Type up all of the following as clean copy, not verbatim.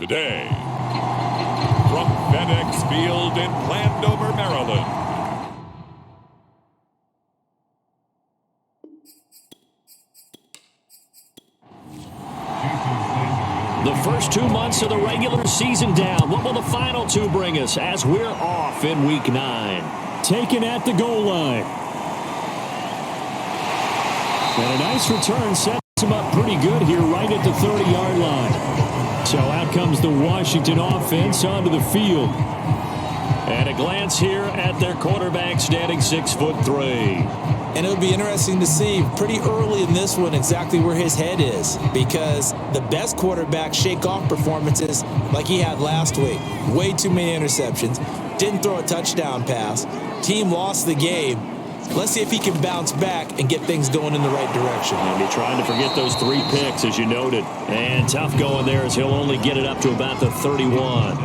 today, from FedEx Field in Landover, Maryland, the first 2 months of the regular season down. What will the final two bring us as we're off in Week 9? Taken at the goal line. And a nice return sets him up pretty good here right at the 30-yard line. So out comes the Washington offense onto the field. And a glance here at their quarterback standing 6'3". And it'll be interesting to see pretty early in this one exactly where his head is, because the best quarterbacks shake off performances like he had last week. Way too many interceptions. Didn't throw a touchdown pass. Team lost the game. Let's see if he can bounce back and get things going in the right direction. And be trying to forget those 3 picks, as you noted. And tough going there as he'll only get it up to about the 31.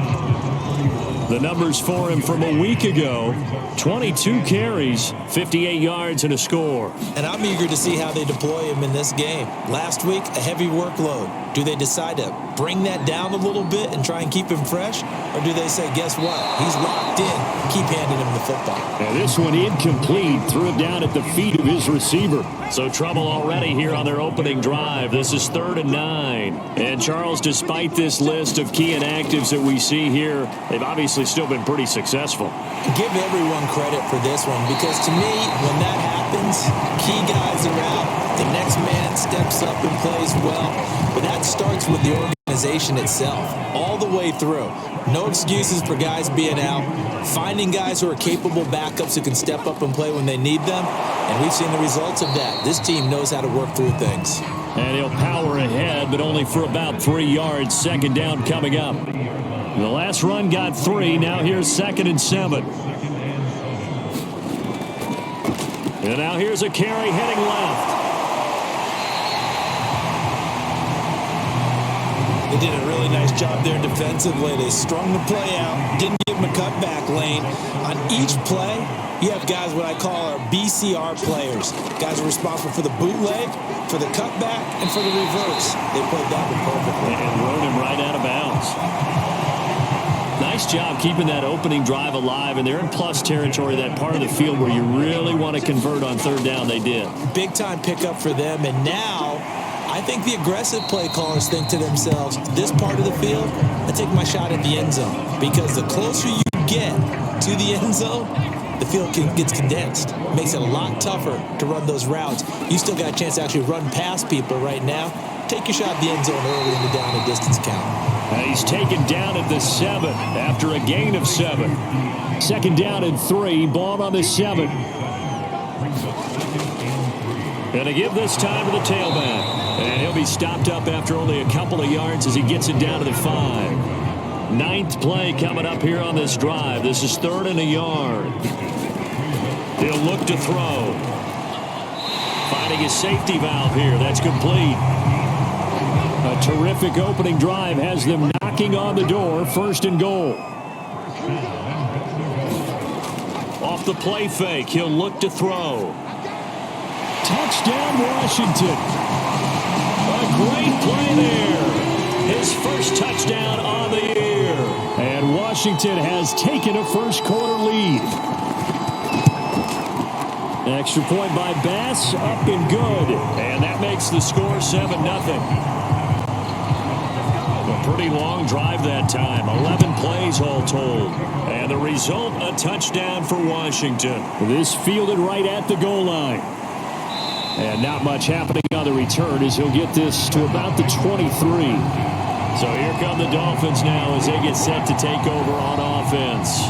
The numbers for him from a week ago: 22 carries, 58 yards, and a score. And I'm eager to see how they deploy him in this game. Last week, a heavy workload. Do they decide to bring that down a little bit and try and keep him fresh? Or do they say, guess what? He's locked in. Keep handing him the football. And this one incomplete. Threw it down at the feet of his receiver. So trouble already here on their opening drive. This is 3rd and 9. And Charles, despite this list of key inactives that we see here, they've obviously still been pretty successful. Give everyone credit for this one, because to me, when that happens, key guys are out. The next man steps up and plays well. But that starts with the organization itself, all the way through. No excuses for guys being out. Finding guys who are capable backups who can step up and play when they need them. And we've seen the results of that. This team knows how to work through things. And he'll power ahead, but only for about 3 yards. 2nd down coming up. The last run got 3. Now here's 2nd and 7. And now here's a carry heading left. They did a really nice job there defensively. They strung the play out, didn't give him a cutback lane. On each play, you have guys what I call our BCR players. Guys are responsible for the bootleg, for the cutback, and for the reverse. They played that one perfectly. And rode him right out of bounds. Nice job keeping that opening drive alive, and they're in plus territory, that part of the field where you really want to convert on 3rd down. They did. Big time pickup for them, and now I think the aggressive play callers think to themselves, this part of the field, I take my shot at the end zone, because the closer you get to the end zone, the field gets condensed. Makes it a lot tougher to run those routes. You still got a chance to actually run past people right now. Take your shot at the end zone early in the down and distance count. He's taken down at the 7 after a gain of 7. 2nd down and 3. Ball on the 7. Going to give this time to the tailback. And he'll be stopped up after only a couple of yards as he gets it down to the 5. 9th play coming up here on this drive. This is 3rd and a yard. He'll look to throw. Finding his safety valve here. That's complete. A terrific opening drive has them knocking on the door. 1st and goal. Off the play fake, he'll look to throw. Touchdown, Washington. A great play there. His first touchdown on the year. And Washington has taken a first-quarter lead. Extra point by Bass, up and good. And that makes the score 7-0. A pretty long drive that time. 11 plays all told. And the result, a touchdown for Washington. This fielded right at the goal line. And not much happening on the return as he'll get this to about the 23. So here come the Dolphins now as they get set to take over on offense.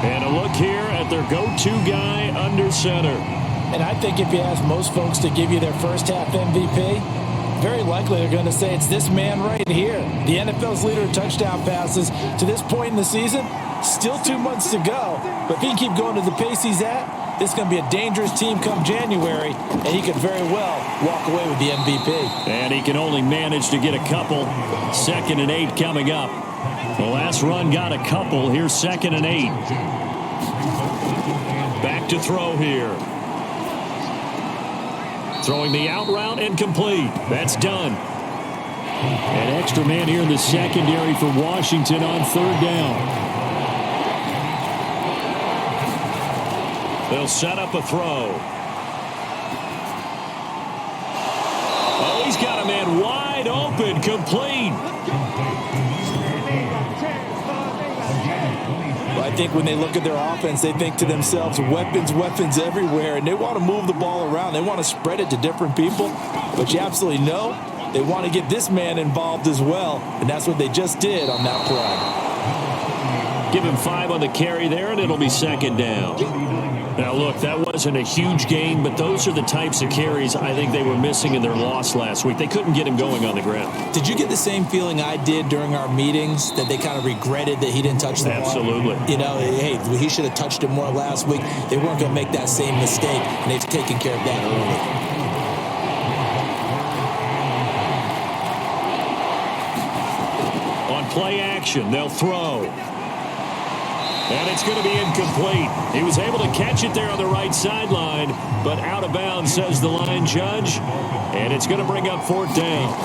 And a look here at their go-to guy under center. And I think if you ask most folks to give you their first half MVP, very likely they're going to say it's this man right here. The NFL's leader in touchdown passes to this point in the season. Still 2 months to go. But if he can keep going to the pace he's at, this is going to be a dangerous team come January, and he could very well walk away with the MVP. And he can only manage to get a couple. 2nd and 8 coming up. The last run got a couple. Here's 2nd and 8. Back to throw here. Throwing the out route incomplete. That's done. An extra man here in the secondary for Washington on third down. They'll set up a throw. Oh, he's got a man wide open, complete. I think when they look at their offense, they think to themselves, weapons everywhere, and they want to move the ball around. They want to spread it to different people, but you absolutely know they want to get this man involved as well, and that's what they just did on that play. Give him 5 on the carry there, and it'll be second down. Now, look, that wasn't a huge gain, but those are the types of carries I think they were missing in their loss last week. They couldn't get him going on the ground. Did you get the same feeling I did during our meetings, that they kind of regretted that he didn't touch the ball? Absolutely. You know, hey, he should have touched it more last week. They weren't going to make that same mistake, and they've taken care of that early. On play action, they'll throw. And it's going to be incomplete. He was able to catch it there on the right sideline, but out of bounds, says the line judge. And it's going to bring up fourth down.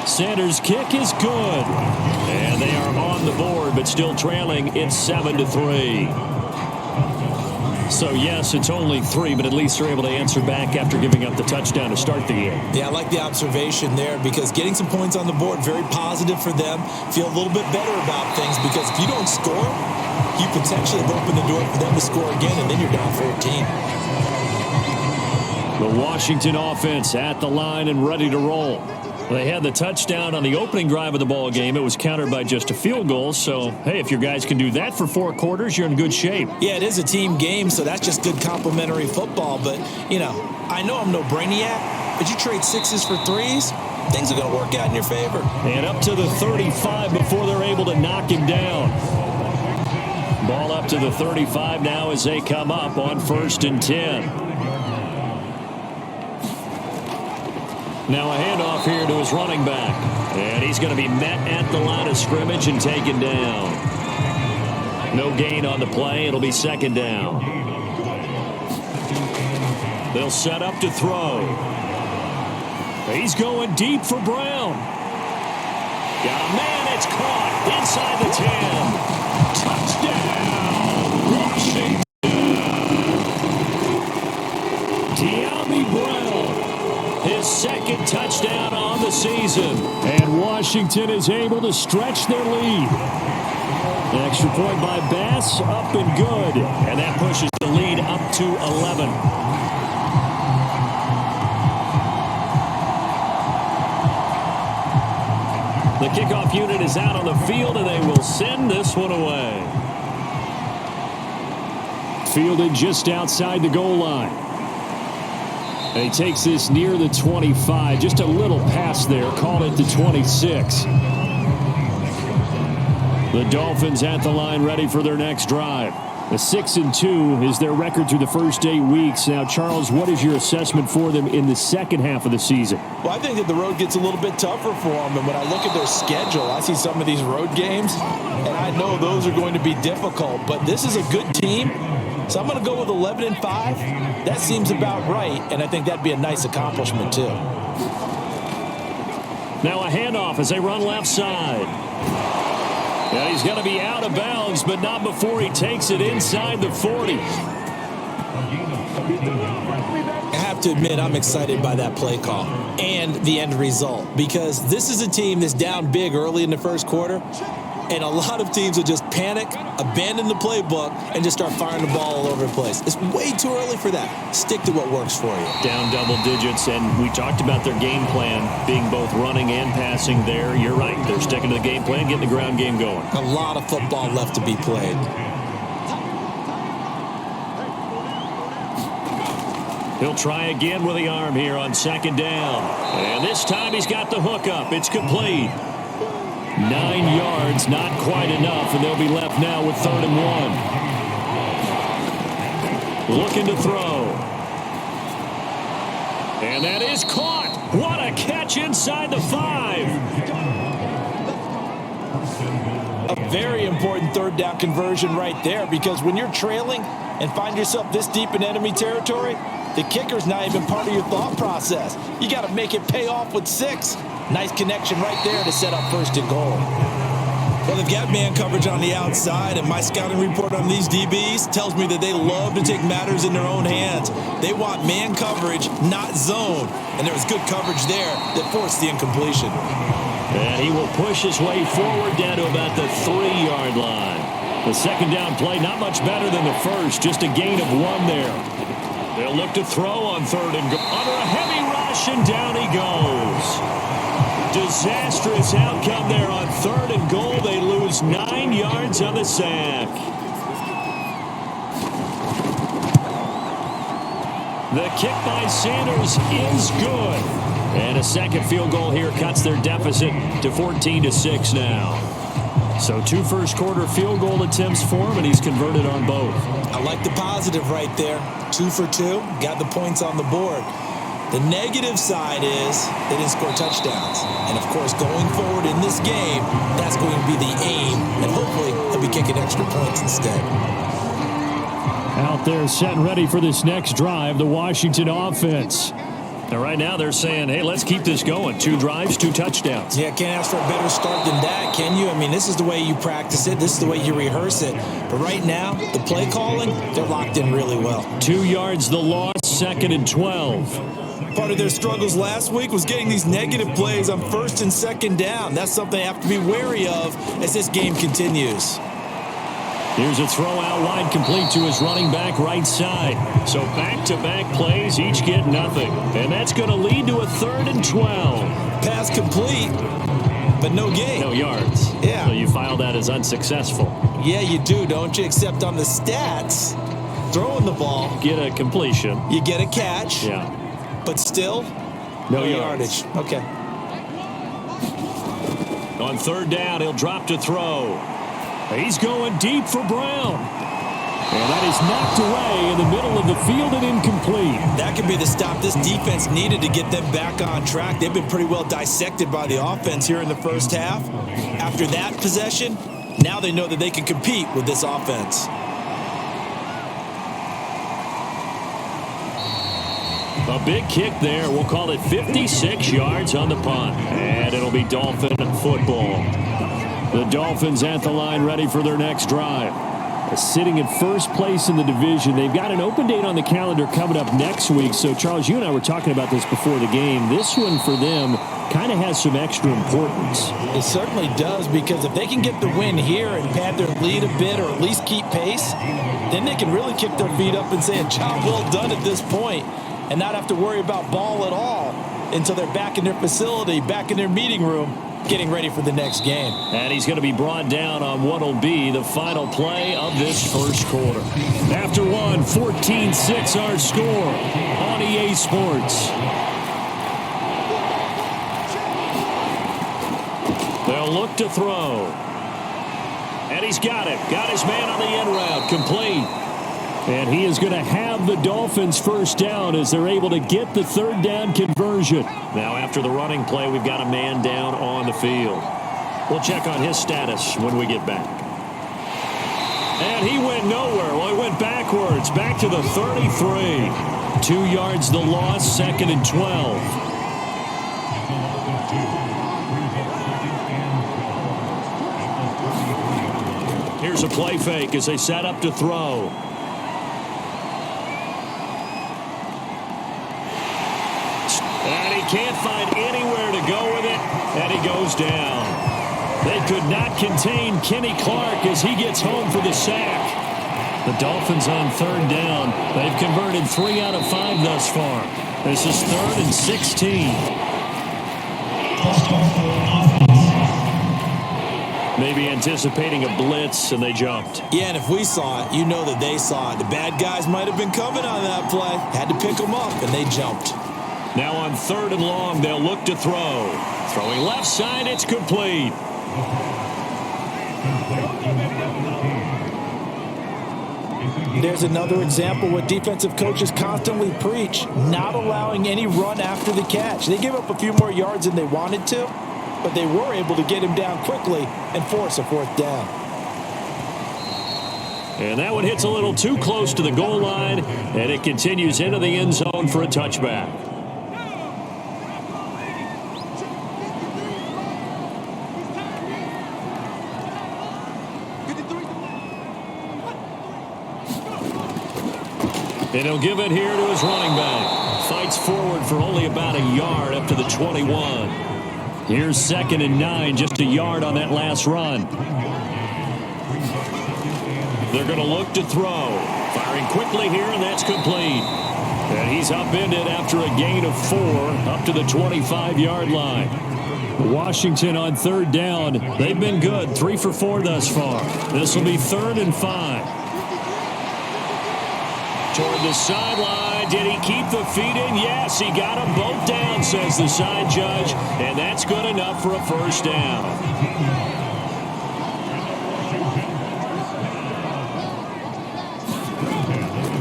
Sanders' kick is good. And they are on the board, but still trailing. It's 7-3. So, yes, it's only 3, but at least they're able to answer back after giving up the touchdown to start the game. Yeah, I like the observation there, because getting some points on the board, very positive for them. Feel a little bit better about things, because if you don't score, you potentially have opened the door for them to score again, and then you're down 14. The Washington offense at the line and ready to roll. They had the touchdown on the opening drive of the ball game. It was countered by just a field goal. So, hey, if your guys can do that for 4 quarters, you're in good shape. Yeah, it is a team game, so that's just good complimentary football. But, you know, I know I'm no brainiac, but you trade 6s for 3s, things are going to work out in your favor. And up to the 35 before they're able to knock him down. Ball up to the 35 now as they come up on 1st and 10. Now a handoff here to his running back. And he's going to be met at the line of scrimmage and taken down. No gain on the play. It'll be second down. They'll set up to throw. He's going deep for Brown. Got a man. It's caught inside the 10. Touchdown, Washington. De'Ami Brown. His second touchdown on the season. And Washington is able to stretch their lead. An extra point by Bass, up and good. And that pushes the lead up to 11. The kickoff unit is out on the field, and they will send this one away. Fielded just outside the goal line. And he takes this near the 25. Just a little pass there. Call it the 26. The Dolphins at the line ready for their next drive. The 6-2 is their record through the first 8 weeks. Now, Charles, what is your assessment for them in the second half of the season? Well, I think that the road gets a little bit tougher for them. And when I look at their schedule, I see some of these road games, and I know those are going to be difficult. But this is a good team. So I'm going to go with 11-5. That seems about right, and I think that'd be a nice accomplishment too. Now a handoff as they run left side. Yeah, he's going to be out of bounds, but not before he takes it inside the 40. I have to admit, I'm excited by that play call and the end result, because this is a team that's down big early in the first quarter. And a lot of teams will just panic, abandon the playbook, and just start firing the ball all over the place. It's way too early for that. Stick to what works for you. Down double digits, and we talked about their game plan being both running and passing there. You're right. They're sticking to the game plan, getting the ground game going. A lot of football left to be played. He'll try again with the arm here on second down. And this time he's got the hook up. It's complete. 9 yards, not quite enough, and they'll be left now with 3rd and 1. Looking to throw. And that is caught. What a catch inside the 5. A very important 3rd down conversion right there, because when you're trailing and find yourself this deep in enemy territory, The kicker's not even part of your thought process. You got to make it pay off with 6. Nice connection right there to set up first and goal. Well, they've got man coverage on the outside, and my scouting report on these DBs tells me that they love to take matters in their own hands. They want man coverage, not zone. And there was good coverage there that forced the incompletion. And he will push his way forward down to about the 3-yard line. The second down play, not much better than the first, just a gain of 1 there. They'll look to throw on third and go. Under a heavy rush, and down he goes. Disastrous outcome there on third and goal. They lose 9 yards on the sack. The kick by Sanders is good. And a second field goal here cuts their deficit to 14-6 now. So 2 first-quarter field goal attempts for him, and he's converted on both. I like the positive right there. 2 for 2. Got the points on the board. The negative side is they didn't score touchdowns. And, of course, going forward in this game, that's going to be the aim. And hopefully he'll be kicking extra points instead. Out there set and ready for this next drive, the Washington offense. And right now they're saying, hey, let's keep this going. 2 drives, 2 touchdowns. Yeah, can't ask for a better start than that, can you? I mean, this is the way you practice it. This is the way you rehearse it. But right now, the play calling, they're locked in really well. 2 yards the loss, 2nd and 12. Part of their struggles last week was getting these negative plays on 1st and 2nd down. That's something they have to be wary of as this game continues. Here's a throw out wide, complete to his running back right side. So back-to-back plays, each get nothing. And that's going to lead to a 3rd and 12. Pass complete, but no gain. No yards. Yeah. So you file that as unsuccessful. Yeah, you do, don't you? Except on the stats, throwing the ball. Get a completion. You get a catch. Yeah. But still, no yardage. Okay. On 3rd down, he'll drop to throw. He's going deep for Brown. And that is knocked away in the middle of the field and incomplete. That could be the stop this defense needed to get them back on track. They've been pretty well dissected by the offense here in the first half. After that possession, now they know that they can compete with this offense. A big kick there. We'll call it 56 yards on the punt. And it'll be Dolphin football. The Dolphins at the line ready for their next drive. Sitting in first place in the division. They've got an open date on the calendar coming up next week. So, Charles, you and I were talking about this before the game. This one for them kind of has some extra importance. It certainly does, because if they can get the win here and pad their lead a bit or at least keep pace, then they can really kick their feet up and say a job well done at this point and not have to worry about ball at all until they're back in their facility, back in their meeting room, getting ready for the next game. And he's going to be brought down on what will be the final play of this first quarter. After one, 14-6 our score on EA Sports. They'll look to throw. And he's got it. Got his man on the end route. Complete. And he is going to have the Dolphins first down as they're able to get the 3rd down conversion. Now after the running play, we've got a man down on the field. We'll check on his status when we get back. And he went nowhere. Well, he went backwards, back to the 33. 2 yards the loss, 2nd and 12. Here's a play fake as they set up to throw. And he can't find anywhere to go with it, and he goes down. They could not contain Kenny Clark as he gets home for the sack. The Dolphins on 3rd down. They've converted 3 out of 5 thus far. This is 3rd and 16. Maybe anticipating a blitz, and they jumped. Yeah, and if we saw it, you know that they saw it. The bad guys might have been coming on that play. Had to pick them up, and they jumped. Now on 3rd and long, they'll look to throw. Throwing left side, it's complete. There's another example what defensive coaches constantly preach, not allowing any run after the catch. They gave up a few more yards than they wanted to, but they were able to get him down quickly and force a 4th down. And that one hits a little too close to the goal line, and it continues into the end zone for a touchback. And he'll give it here to his running back. Fights forward for only about a yard up to the 21. Here's 2nd and 9, just a yard on that last run. They're going to look to throw. Firing quickly here, and that's complete. And he's upended after a gain of 4 up to the 25-yard line. Washington on 3rd down. They've been good, 3 for 4 thus far. This will be 3rd and 5. Toward the sideline. Did he keep the feet in? Yes, he got them both down, says the side judge. And that's good enough for a first down.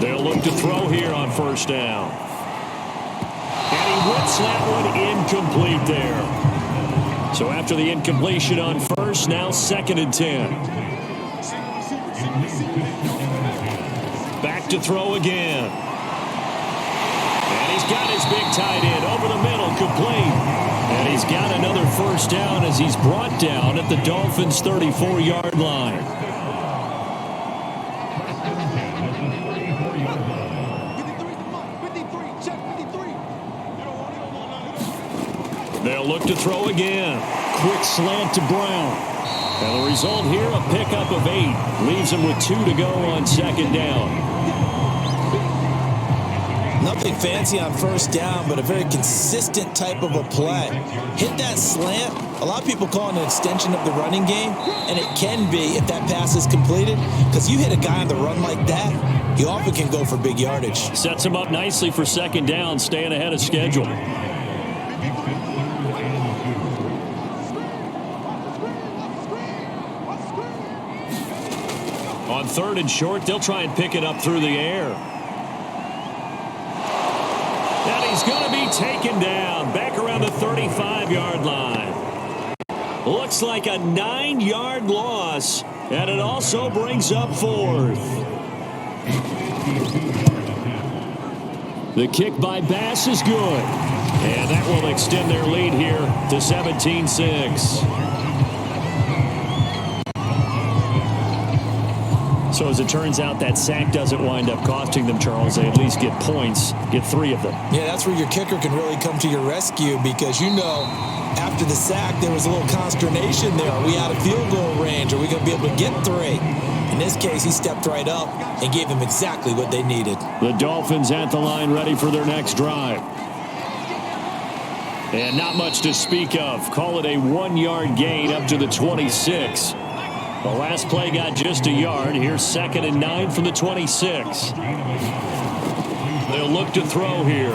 They'll look to throw here on 1st down. And he whips that one incomplete there. So after the incompletion on 1st, now 2nd and 10. Back to throw again. And he's got his big tight end over the middle, complete. And he's got another first down as he's brought down at the Dolphins' 34-yard line. They'll look to throw again. Quick slant to Brown. And the result here, a pickup of 8. Leaves him with 2 to go on 2nd down. Nothing fancy on 1st down, but a very consistent type of a play. Hit that slant. A lot of people call it an extension of the running game, and it can be if that pass is completed, because you hit a guy on the run like that, he often can go for big yardage. Sets him up nicely for 2nd down, staying ahead of schedule. On 3rd and short, they'll try and pick it up through the air. And he's going to be taken down back around the 35-yard line. Looks like a 9-yard loss, and it also brings up 4th. The kick by Bass is good, and that will extend their lead here to 17-6. So as it turns out, that sack doesn't wind up costing them, Charles. They at least get points, get 3 of them. Yeah, that's where your kicker can really come to your rescue, because you know after the sack there was a little consternation there. Are we out of field goal range? Are we going to be able to get 3? In this case, he stepped right up and gave them exactly what they needed. The Dolphins at the line ready for their next drive. And not much to speak of. Call it a 1-yard gain up to the 26. The last play got just a yard. Here's 2nd and 9 from the 26. They'll look to throw here.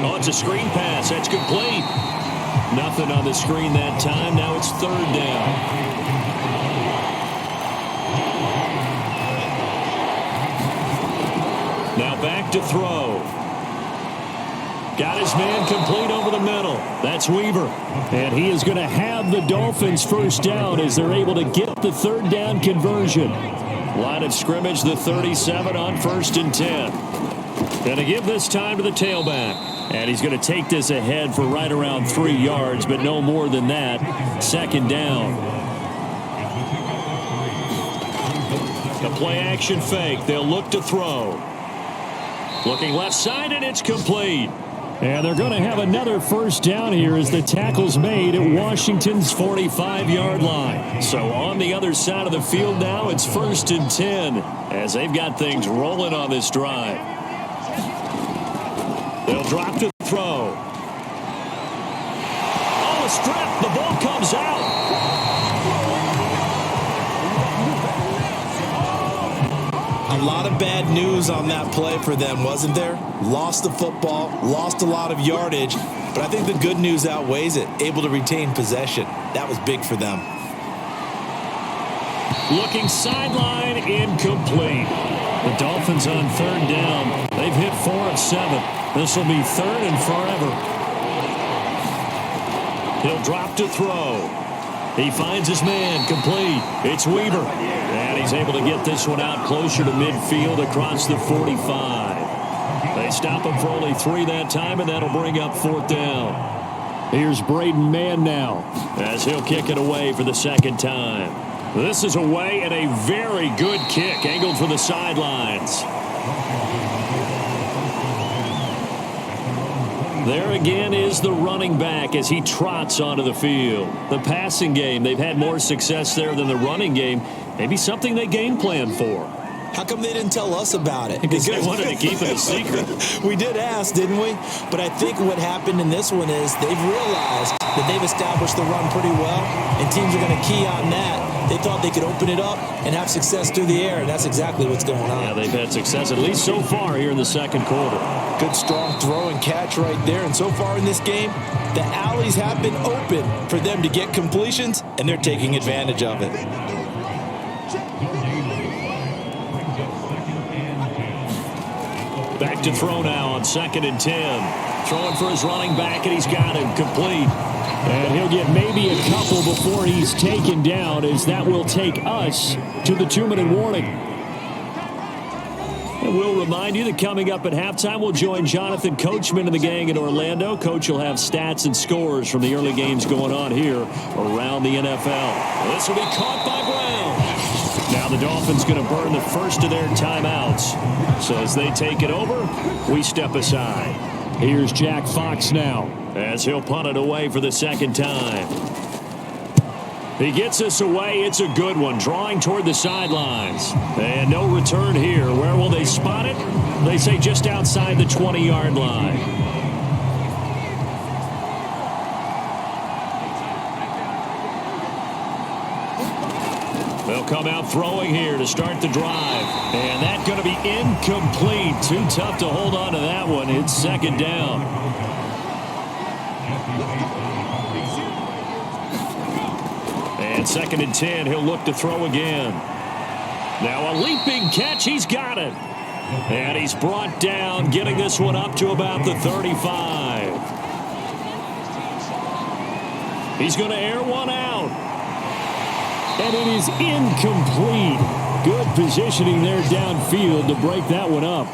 Oh, it's a screen pass. That's complete. Nothing on the screen that time. Now it's 3rd down. Now back to throw. Got his man complete over the middle. That's Weaver. And he is going to have the Dolphins' first down as they're able to get the 3rd down conversion. Line of scrimmage, the 37 on 1st and 10. Going to give this time to the tailback. And he's going to take this ahead for right around 3 yards, but no more than that. 2nd down. A play action fake. They'll look to throw. Looking left side, and it's complete. And they're going to have another first down here as the tackle's made at Washington's 45-yard line. So on the other side of the field now, it's 1st and 10 as they've got things rolling on this drive. They'll drop to throw. On the strip, the ball comes out. A lot of bad news on that play for them, wasn't there? Lost the football, lost a lot of yardage, but I think the good news outweighs it. Able to retain possession. That was big for them. Looking sideline, incomplete. The Dolphins on 3rd down. They've hit 4 of 7. This will be 3rd and forever. He'll drop to throw. He finds his man, complete. It's Weaver. And he's able to get this one out closer to midfield across the 45. They stop him for only 3 that time, and that'll bring up 4th down. Here's Braden Mann now, as he'll kick it away for the 2nd time. This is away, and a very good kick, angled for the sidelines. There again is the running back as he trots onto the field. The passing game, they've had more success there than the running game. Maybe something they game plan for. How come they didn't tell us about it? Because they wanted to keep it a secret. We did ask, didn't we? But I think what happened in this one is they've realized that they've established the run pretty well, and teams are going to key on that. They thought they could open it up and have success through the air, and that's exactly what's going on. Yeah, they've had success, at least so far here in the 2nd quarter. Good, strong throw and catch right there. And so far in this game, the alleys have been open for them to get completions, and they're taking advantage of it. Back to throw now on 2nd and 10. Throwing for his running back, and he's got him complete. And he'll get maybe a couple before he's taken down, as that will take us to the 2-minute warning. And we'll remind you that coming up at halftime, we'll join Jonathan Coachman and the gang in Orlando. Coach will have stats and scores from the early games going on here around the NFL. This will be caught by Brown. Now the Dolphins going to burn the first of their timeouts. So as they take it over, we step aside. Here's Jack Fox now, as he'll punt it away for the 2nd time. He gets us away. It's a good one, drawing toward the sidelines. And no return here. Where will they spot it? They say just outside the 20-yard line. They'll come out throwing here to start the drive. And that's going to be incomplete. Too tough to hold on to that one. It's 2nd down. And 2nd and 10, he'll look to throw again. Now a leaping catch, he's got it. And he's brought down, getting this one up to about the 35. He's going to air one out. And it is incomplete. Good positioning there downfield to break that one up.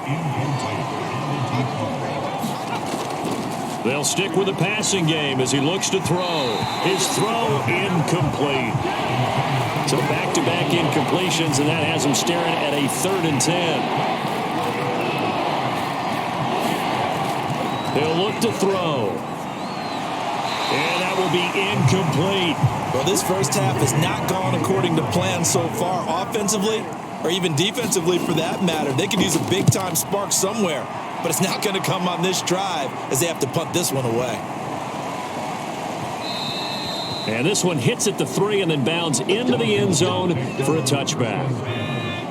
They'll stick with the passing game as he looks to throw. His throw incomplete. So back-to-back incompletions, and that has him staring at a 3rd and 10. He'll look to throw. And that will be incomplete. Well, this first half has not gone according to plan so far offensively, or even defensively for that matter. They could use a big-time spark somewhere, but it's not going to come on this drive as they have to punt this one away. And this one hits at the 3 and then bounds into the end zone for a touchback.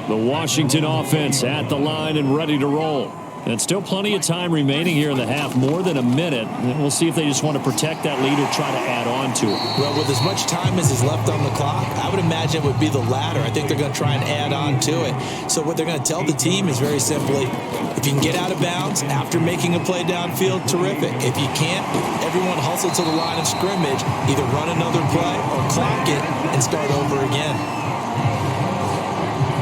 The Washington offense at the line and ready to roll. And still plenty of time remaining here in the half, more than a minute. And we'll see if they just want to protect that lead or try to add on to it. Well, with as much time as is left on the clock, I would imagine it would be the latter. I think they're going to try and add on to it. So what they're going to tell the team is very simply, if you can get out of bounds after making a play downfield, terrific. If you can't, everyone hustle to the line of scrimmage, either run another play or clock it and start over again.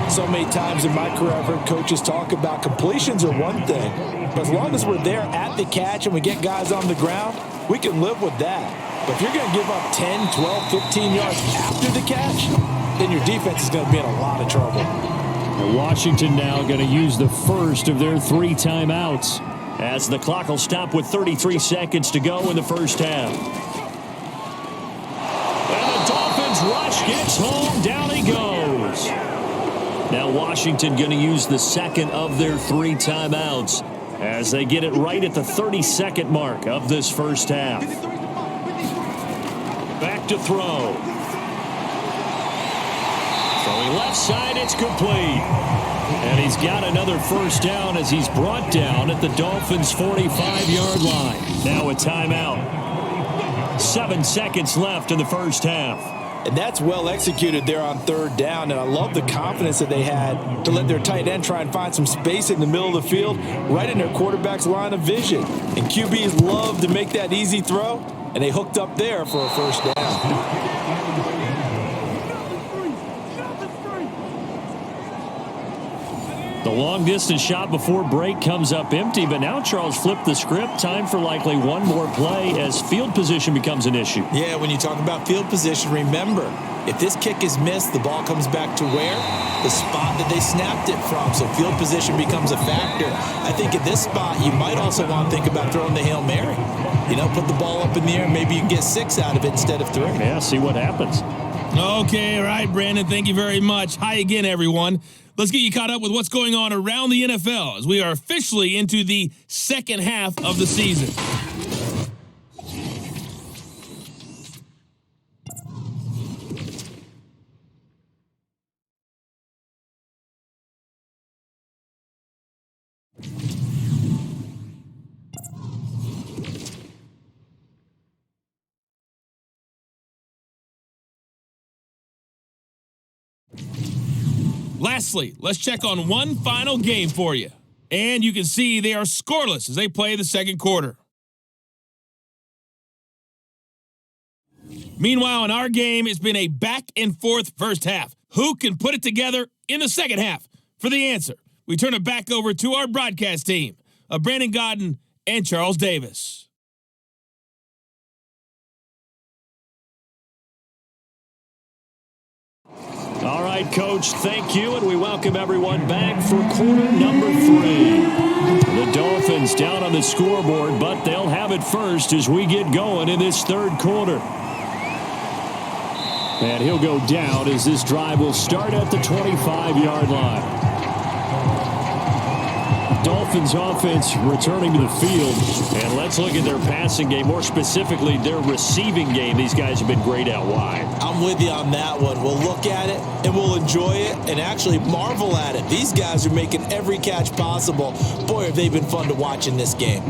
So many times in my career, I've heard coaches talk about completions are one thing, but as long as we're there at the catch and we get guys on the ground, we can live with that. But if you're going to give up 10, 12, 15 yards after the catch, then your defense is going to be in a lot of trouble. And Washington now going to use the first of their 3 timeouts, as the clock will stop with 33 seconds to go in the first half. And the Dolphins rush, gets home, down he goes. Now Washington going to use the second of their 3 timeouts as they get it right at the 30-second mark of this first half. Back to throw. Throwing left side, it's complete. And he's got another first down as he's brought down at the Dolphins' 45-yard line. Now a timeout. 7 seconds left in the first half. And that's well executed there on 3rd down. And I love the confidence that they had to let their tight end try and find some space in the middle of the field, right in their quarterback's line of vision. And QBs love to make that easy throw, and they hooked up there for a first down. The long-distance shot before break comes up empty, but now Charles flipped the script. Time for likely one more play as field position becomes an issue. Yeah, when you talk about field position, remember, if this kick is missed, the ball comes back to where? The spot that they snapped it from. So field position becomes a factor. I think at this spot, you might also want to think about throwing the Hail Mary. You know, put the ball up in the air. Maybe you can get 6 out of it instead of 3. Yeah, see what happens. Okay, all right, Brandon, thank you very much. Hi again, everyone. Let's get you caught up with what's going on around the NFL as we are officially into the second half of the season. Lastly, let's check on one final game for you. And you can see they are scoreless as they play the second quarter. Meanwhile, in our game, it's been a back-and-forth first half. Who can put it together in the second half? For the answer, we turn it back over to our broadcast team of Brandon Godden and Charles Davis. All right, Coach, thank you, and we welcome everyone back for quarter number 3. The Dolphins down on the scoreboard, but they'll have it first as we get going in this third quarter. And he'll go down as this drive will start at the 25-yard line. Dolphins offense returning to the field. And let's look at their passing game, more specifically their receiving game. These guys have been great out wide. I'm with you on that one. We'll look at it and we'll enjoy it and actually marvel at it. These guys are making every catch possible. Boy, have they been fun to watch in this game.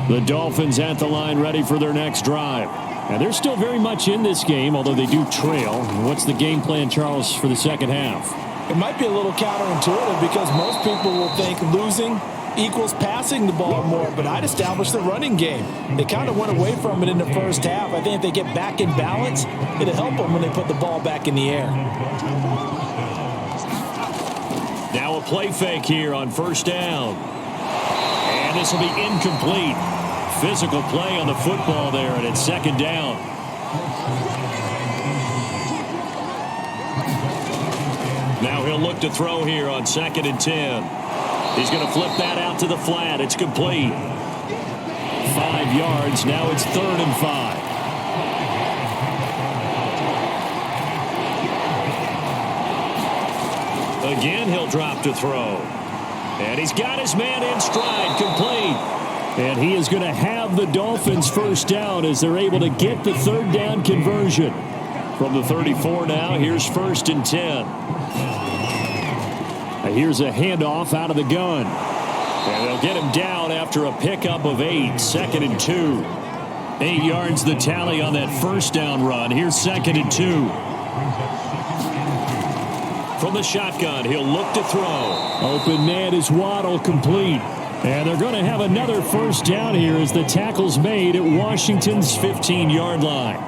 The Dolphins at the line ready for their next drive. And they're still very much in this game, although they do trail. What's the game plan, Charles, for the second half? It might be a little counterintuitive because most people will think losing equals passing the ball more, but I'd establish the running game. They kind of went away from it in the first half. I think if they get back in balance, it'll help them when they put the ball back in the air. Now a play fake here on first down. And this will be incomplete. Physical play on the football there, and it's second down. Now he'll look to throw here on 2nd and 10. He's going to flip that out to the flat. It's complete. 5 yards. Now it's 3rd and 5. Again, he'll drop to throw. And he's got his man in stride, complete. And he is going to have the Dolphins first down as they're able to get the 3rd down conversion. From the 34 now, here's 1st and 10. Here's a handoff out of the gun. And they'll get him down after a pickup of 8, 2nd and 2. 8 yards the tally on that first down run. Here's 2nd and 2. From the shotgun, he'll look to throw. Open man is Waddle, complete. And they're going to have another first down here as the tackle's made at Washington's 15-yard line.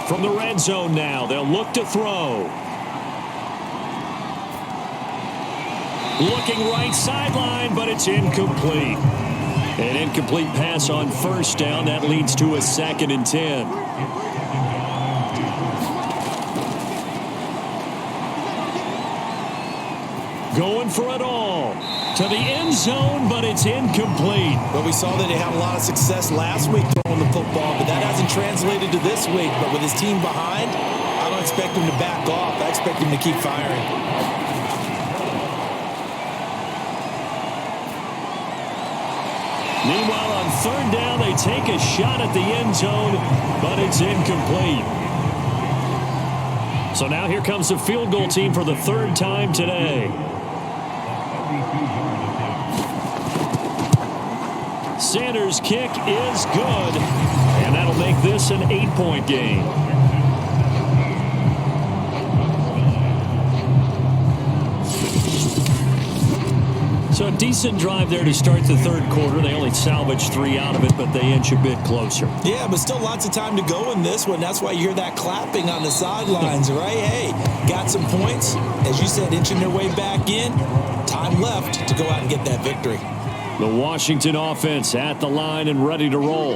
From the red zone now, they'll look to throw. Looking right sideline, but it's incomplete. An incomplete pass on first down. That leads to a 2nd and 10. Going for it all to the end zone, but it's incomplete. Well, we saw that he had a lot of success last week throwing the football, but that hasn't translated to this week. But with his team behind, I don't expect him to back off. I expect him to keep firing. Meanwhile, on 3rd down, they take a shot at the end zone, but it's incomplete. So now here comes the field goal team for the 3rd time today. Sanders' kick is good, and that'll make this an 8-point game. So a decent drive there to start the third quarter. They only salvaged 3 out of it, but they inch a bit closer. Yeah, but still lots of time to go in this one. That's why you hear that clapping on the sidelines, right? Hey, got some points. As you said, inching their way back in. Time left to go out and get that victory. The Washington offense at the line and ready to roll.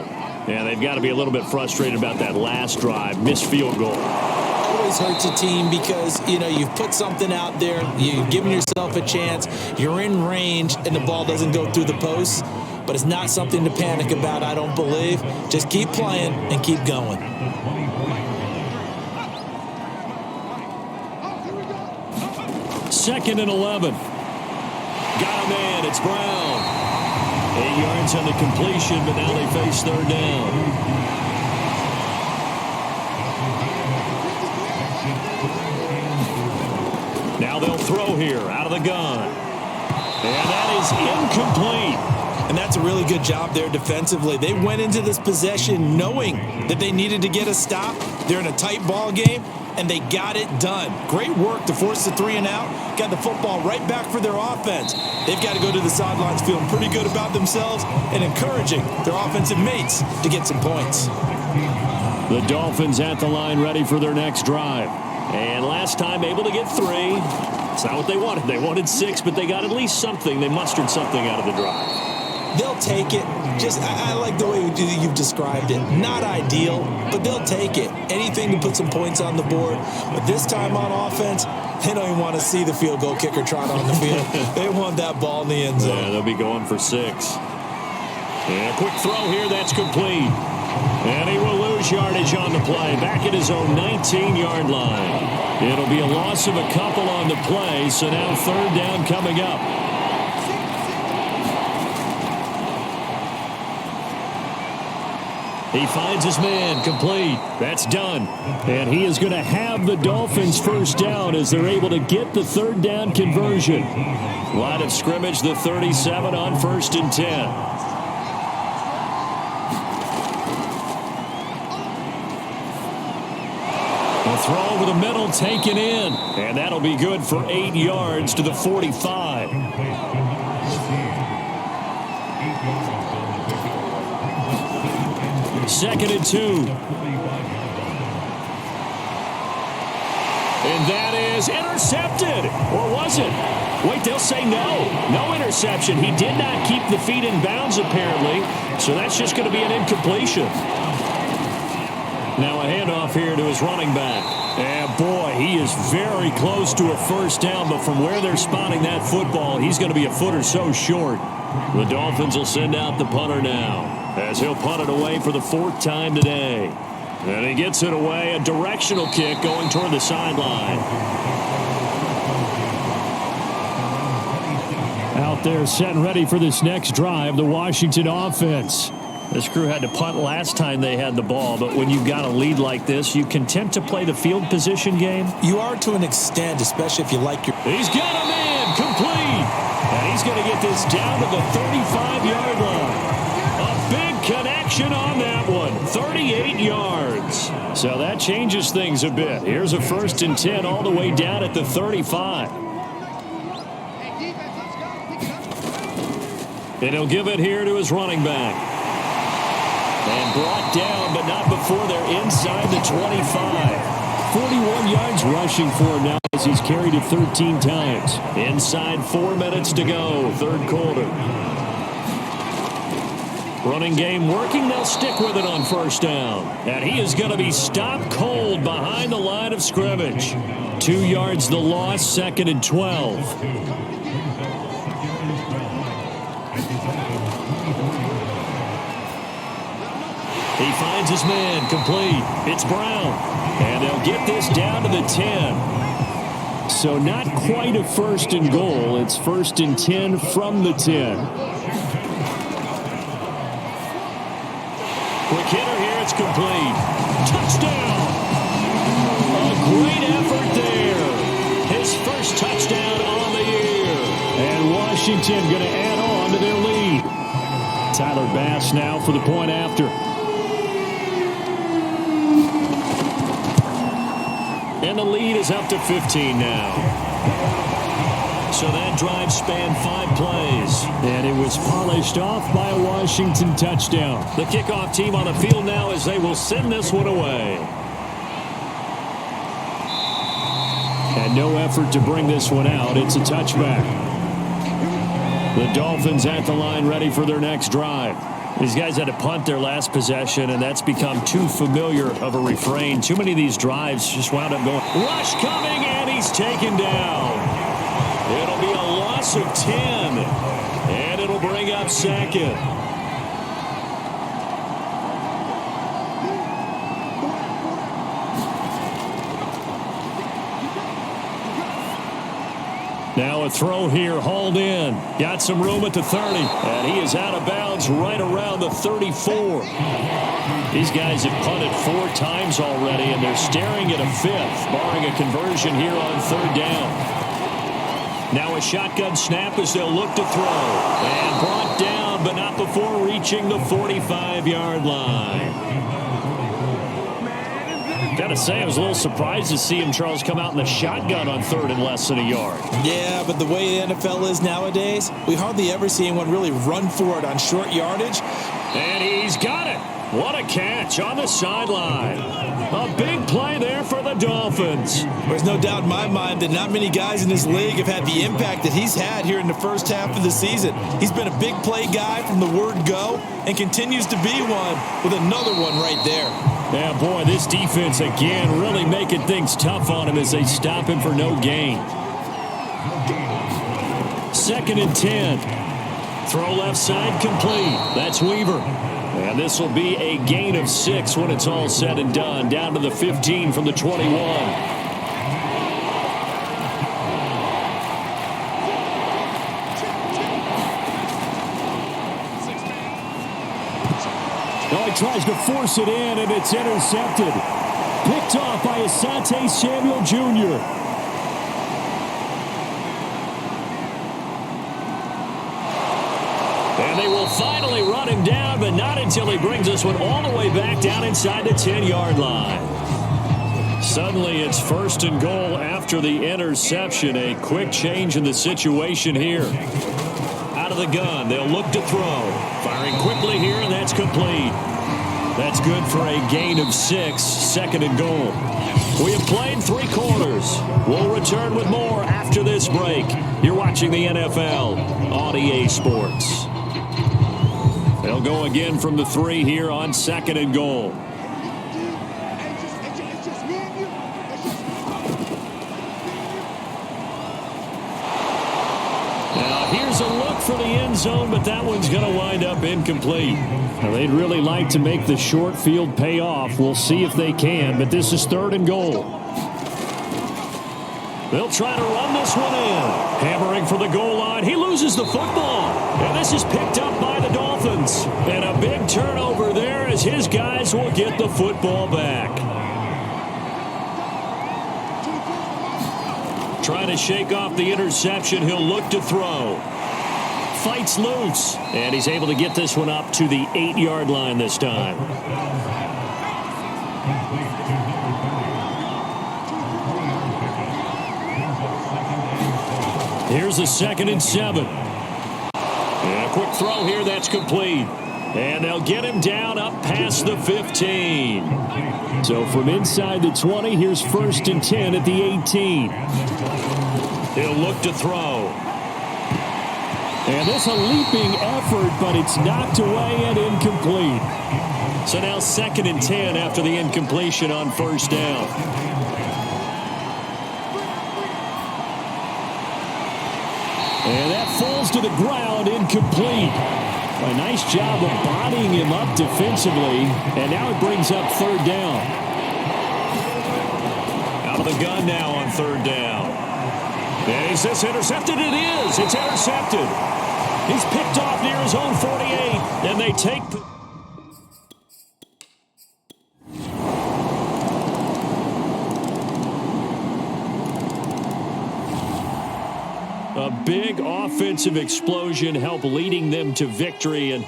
Yeah, they've got to be a little bit frustrated about that last drive. Missed field goal. Always hurts a team because, you've put something out there. You've given yourself a chance. You're in range, and the ball doesn't go through the posts. But it's not something to panic about, I don't believe. Just keep playing and keep going. Second and 11. Got a man. It's Brown. 8 yards on the completion, but now they face third down. Now they'll throw here out of the gun. And that is incomplete. And that's a really good job there defensively. They went into this possession knowing that they needed to get a stop. They're in a tight ball game, and they got it done. Great work to force the 3 and out. Got the football right back for their offense. They've got to go to the sidelines feeling pretty good about themselves and encouraging their offensive mates to get some points. The Dolphins at the line ready for their next drive. And last time able to get 3. It's not what they wanted. They wanted 6, but they got at least something. They mustered something out of the drive. They'll take it. I like the way you've described it. Not ideal, but they'll take it. Anything to put some points on the board. But this time on offense, they don't even want to see the field goal kicker trot on the field. They want that ball in the end zone. Yeah, they'll be going for 6. And a quick throw here, that's complete. And he will lose yardage on the play. Back at his own 19-yard line. It'll be a loss of a couple on the play, so now third down coming up. He finds his man, complete. That's done. And he is going to have the Dolphins first down as they're able to get the third down conversion. Line of scrimmage, the 37 on 1st and 10. Throw over the middle, taken in. And that'll be good for 8 yards to the 45. Second and 2. And that is intercepted. Or was it? Wait, they'll say no. No interception. He did not keep the feet in bounds, apparently. So that's just going to be an incompletion. Now a handoff here to his running back. And boy, he is very close to a first down, but from where they're spotting that football, he's going to be a foot or so short. The Dolphins will send out the punter now, as he'll punt it away for the 4th time today. And he gets it away, a directional kick going toward the sideline. Out there set and ready for this next drive, the Washington offense. This crew had to punt last time they had the ball, but when you've got a lead like this, you content to play the field position game? You are to an extent, especially if you like your... He's got a man, complete! And he's going to get this down to the 35-yard line. A big connection on that one, 38 yards. So that changes things a bit. Here's a 1st and 10 all the way down at the 35. And he'll give it here to his running back. And brought down, but not before they're inside the 25. 41 yards rushing for him now as he's carried it 13 times. Inside 4 minutes to go, third quarter. Running game working. They'll stick with it on first down. And he is going to be stopped cold behind the line of scrimmage. 2 yards the loss, 2nd and 12. He finds his man, complete. It's Brown. And they'll get this down to the 10. So not quite a 1st and goal. It's 1st and 10 from the 10. Quick hitter here, it's complete. Touchdown! A great effort there. His first touchdown on the year. And Washington going to add on to their lead. Tyler Bass now for the point after. And the lead is up to 15 now. So that drive spanned 5 plays. And it was polished off by a Washington touchdown. The kickoff team on the field now as they will send this one away. And no effort to bring this one out. It's a touchback. The Dolphins at the line ready for their next drive. These guys had to punt their last possession, and that's become too familiar of a refrain. Too many of these drives just wound up going. Rush coming, and he's taken down. It'll be a loss of 10, and it'll bring up second. Now a throw here, hauled in. Got some room at the 30. And he is out of bounds right around the 34. These guys have punted 4 times already, and they're staring at a 5th, barring a conversion here on 3rd down. Now a shotgun snap as they'll look to throw. And brought down, but not before reaching the 45-yard line. Got to say, I was a little surprised to see him, Charles, come out in the shotgun on 3rd and less than a yard. Yeah, but the way the NFL is nowadays, we hardly ever see anyone really run for it on short yardage. And he's got it. What a catch on the sideline. A big play there for the Dolphins. There's no doubt in my mind that not many guys in this league have had the impact that he's had here in the first half of the season. He's been a big play guy from the word go and continues to be one with another one right there. Yeah, boy, this defense again really making things tough on him as they stop him for no gain. 2nd and 10. Throw left side complete. That's Weaver. And this will be a gain of 6 when it's all said and done. Down to the 15 from the 21. He tries to force it in, and it's intercepted. Picked off by Asante Samuel Jr. And they will finally run him down, but not until he brings this one all the way back down inside the 10-yard line. Suddenly, it's 1st and goal after the interception. A quick change in the situation here. Out of the gun, they'll look to throw. Firing quickly here, and that's complete. That's good for a gain of 6, 2nd and goal. We have played 3 quarters. We'll return with more after this break. You're watching the NFL on EA Sports. They'll go again from the 3 here on 2nd and goal. Now here's a look for the end zone, but that one's going to wind up incomplete. Now, they'd really like to make the short field pay off. We'll see if they can, but this is 3rd and goal. They'll try to run this one in. Hammering for the goal line. He loses the football. And this is picked up by the Dolphins. And a big turnover there as his guys will get the football back. Trying to shake off the interception. He'll look to throw. Fights loose. And he's able to get this one up to the 8-yard line this time. Here's a 2nd and 7. And a quick throw here. That's complete. And they'll get him down up past the 15. So from inside the 20, here's 1st and 10 at the 18. He'll look to throw. And this a leaping effort, but it's knocked away and incomplete. So now 2nd and 10 after the incompletion on 1st down. And that falls to the ground, incomplete. A nice job of bodying him up defensively, and now it brings up 3rd down. Out of the gun now on 3rd down. And is this intercepted? It is. It's intercepted. He's picked off near his own 48, and they take... A big offensive explosion helped leading them to victory, and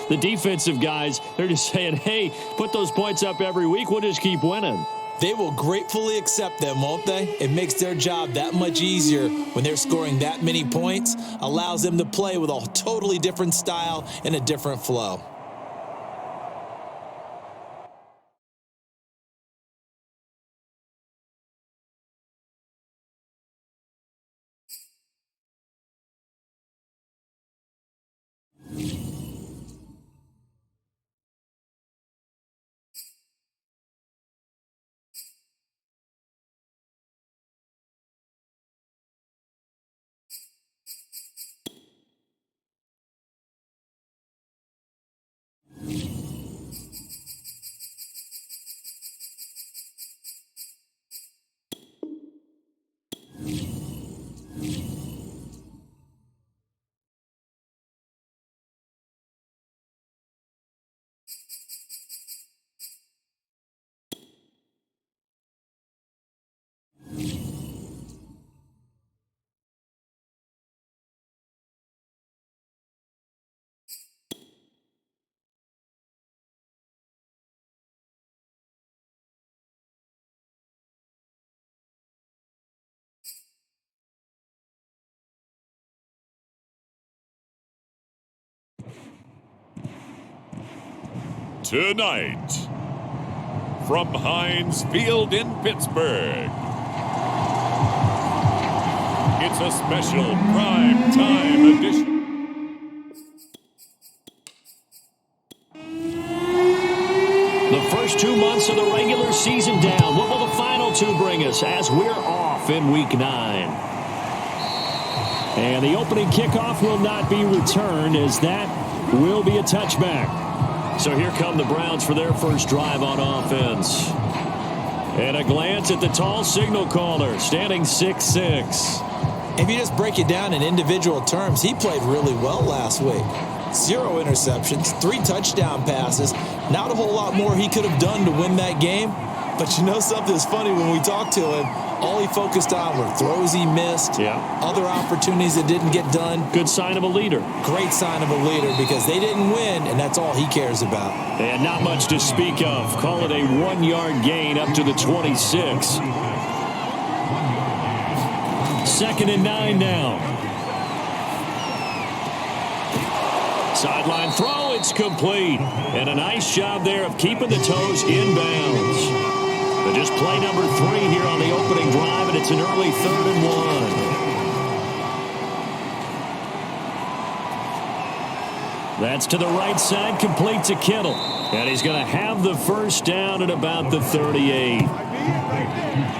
the defensive guys, they're just saying, hey, put those points up every week, we'll just keep winning. They will gratefully accept them, won't they? It makes their job that much easier when they're scoring that many points, allows them to play with a totally different style and a different flow. Tonight, from Heinz Field in Pittsburgh, it's a special prime time edition. The first 2 months of the regular season down. What will the final two bring us as we're off in Week 9? And the opening kickoff will not be returned, as that will be a touchback. So here come the Browns for their first drive on offense. And a glance at the tall signal caller, standing 6'6". If you just break it down in individual terms, he played really well last week. 0 interceptions, 3 touchdown passes. Not a whole lot more he could have done to win that game. But you know something that's funny, when we talked to him, all he focused on were throws he missed, other opportunities that didn't get done. Good sign of a leader. Great sign of a leader, because they didn't win, and that's all he cares about. And not much to speak of. Call it a 1-yard gain up to the 26. 2nd and 9 now. Sideline throw, it's complete. And a nice job there of keeping the toes in bounds. But just play number 3 here on the opening drive, and it's an early 3rd and 1. That's to the right side, complete to Kittle. And he's going to have the first down at about the 38.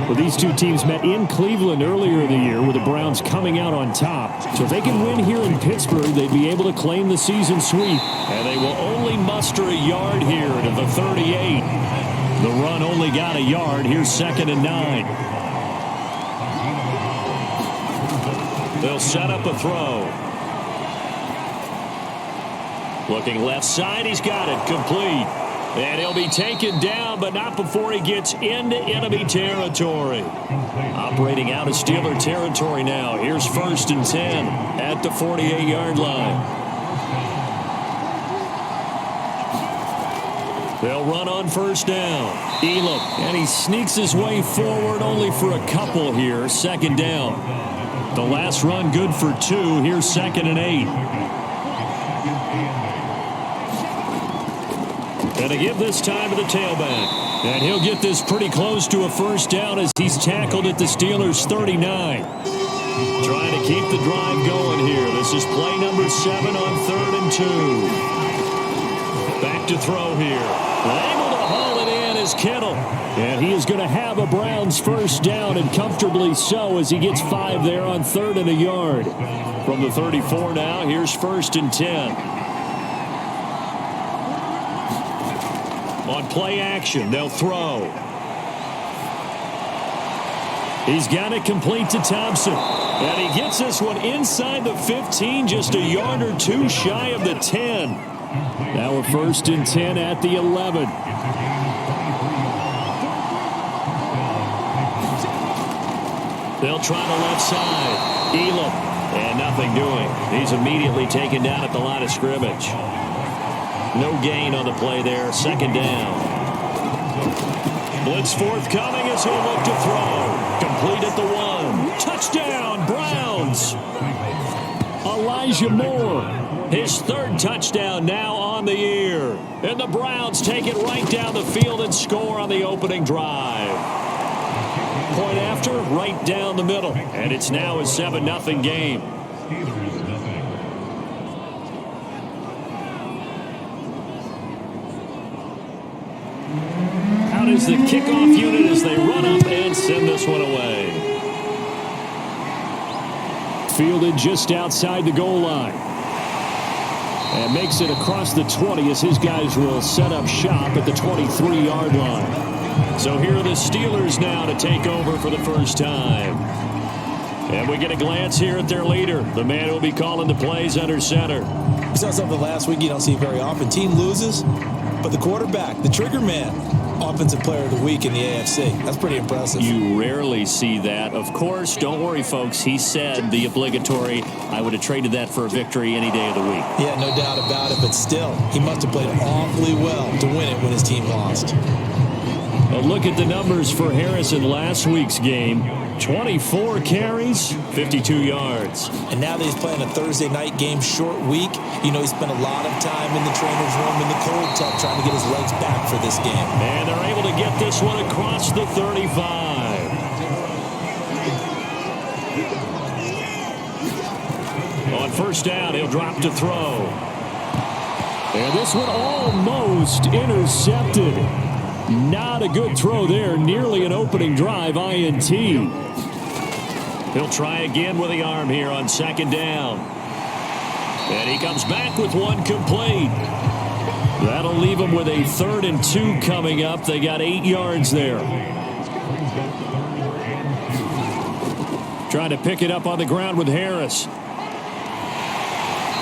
Well, these two teams met in Cleveland earlier in the year, with the Browns coming out on top. So if they can win here in Pittsburgh, they'd be able to claim the season sweep. And they will only muster a yard here to the 38. The run only got a yard. Here's 2nd and 9. They'll set up a throw. Looking left side, he's got it, complete. And he'll be taken down, but not before he gets into enemy territory. Operating out of Steeler territory now. Here's 1st and 10 at the 48-yard line. They'll run on 1st down. Elam, and he sneaks his way forward only for a couple here. 2nd down. The last run good for 2. Here's 2nd and 8. And to give this time to the tailback. And he'll get this pretty close to a first down as he's tackled at the Steelers' 39. Trying to keep the drive going here. This is play number 7 on 3rd and 2. Back to throw here. Able to haul it in is Kittle. And he is going to have a Browns first down, and comfortably so, as he gets 5 there on 3rd and a yard. From the 34 now, here's 1st and 10. On play action, they'll throw. He's got it complete to Thompson. And he gets this one inside the 15, just a yard or 2 shy of the 10. Now we're 1st and 10 at the 11. They'll try the left side. Elam. And nothing doing. He's immediately taken down at the line of scrimmage. No gain on the play there. 2nd down. Blitz forthcoming as he'll look to throw. Complete at the 1. Touchdown, Browns. Elijah Moore, his 3rd touchdown now on the year. And the Browns take it right down the field and score on the opening drive. Point after, right down the middle. And it's now a 7-0 game. Out is the kickoff unit as they run up and send this one away. Fielded just outside the goal line. And makes it across the 20 as his guys will set up shop at the 23-yard line. So here are the Steelers now to take over for the first time. And we get a glance here at their leader, the man who will be calling the plays under center. We saw something last week you don't see very often. Team loses, but the quarterback, the trigger man, Offensive Player of the Week in the AFC. That's pretty impressive. You rarely see that. Of course, don't worry, folks. He said the obligatory, I would have traded that for a victory any day of the week. Yeah, no doubt about it, but still, he must have played awfully well to win it when his team lost. A look at the numbers for Harris in last week's game. 24 carries, 52 yards. And now that he's playing a Thursday night game, short week, you know he spent a lot of time in the trainer's room in the cold tub trying to get his legs back for this game. And they're able to get this one across the 35. On first down, he'll drop to throw. And this one almost intercepted. Not a good throw there. Nearly an opening drive INT. He'll try again with the arm here on second down. And he comes back with one complete. That'll leave him with a 3rd and 2 coming up. They got 8 yards there. Trying to pick it up on the ground with Harris.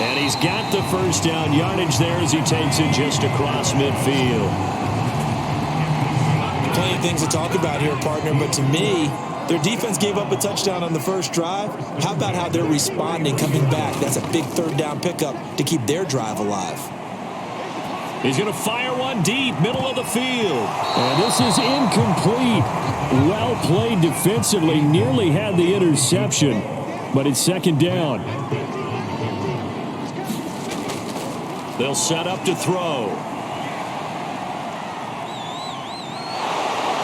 And he's got the first down yardage there as he takes it just across midfield. Plenty of things to talk about here, partner, but to me, their defense gave up a touchdown on the first drive. How about how they're responding, coming back? That's a big 3rd down pickup to keep their drive alive. He's going to fire one deep, middle of the field. And this is incomplete. Well played defensively. Nearly had the interception, but it's second down. They'll set up to throw.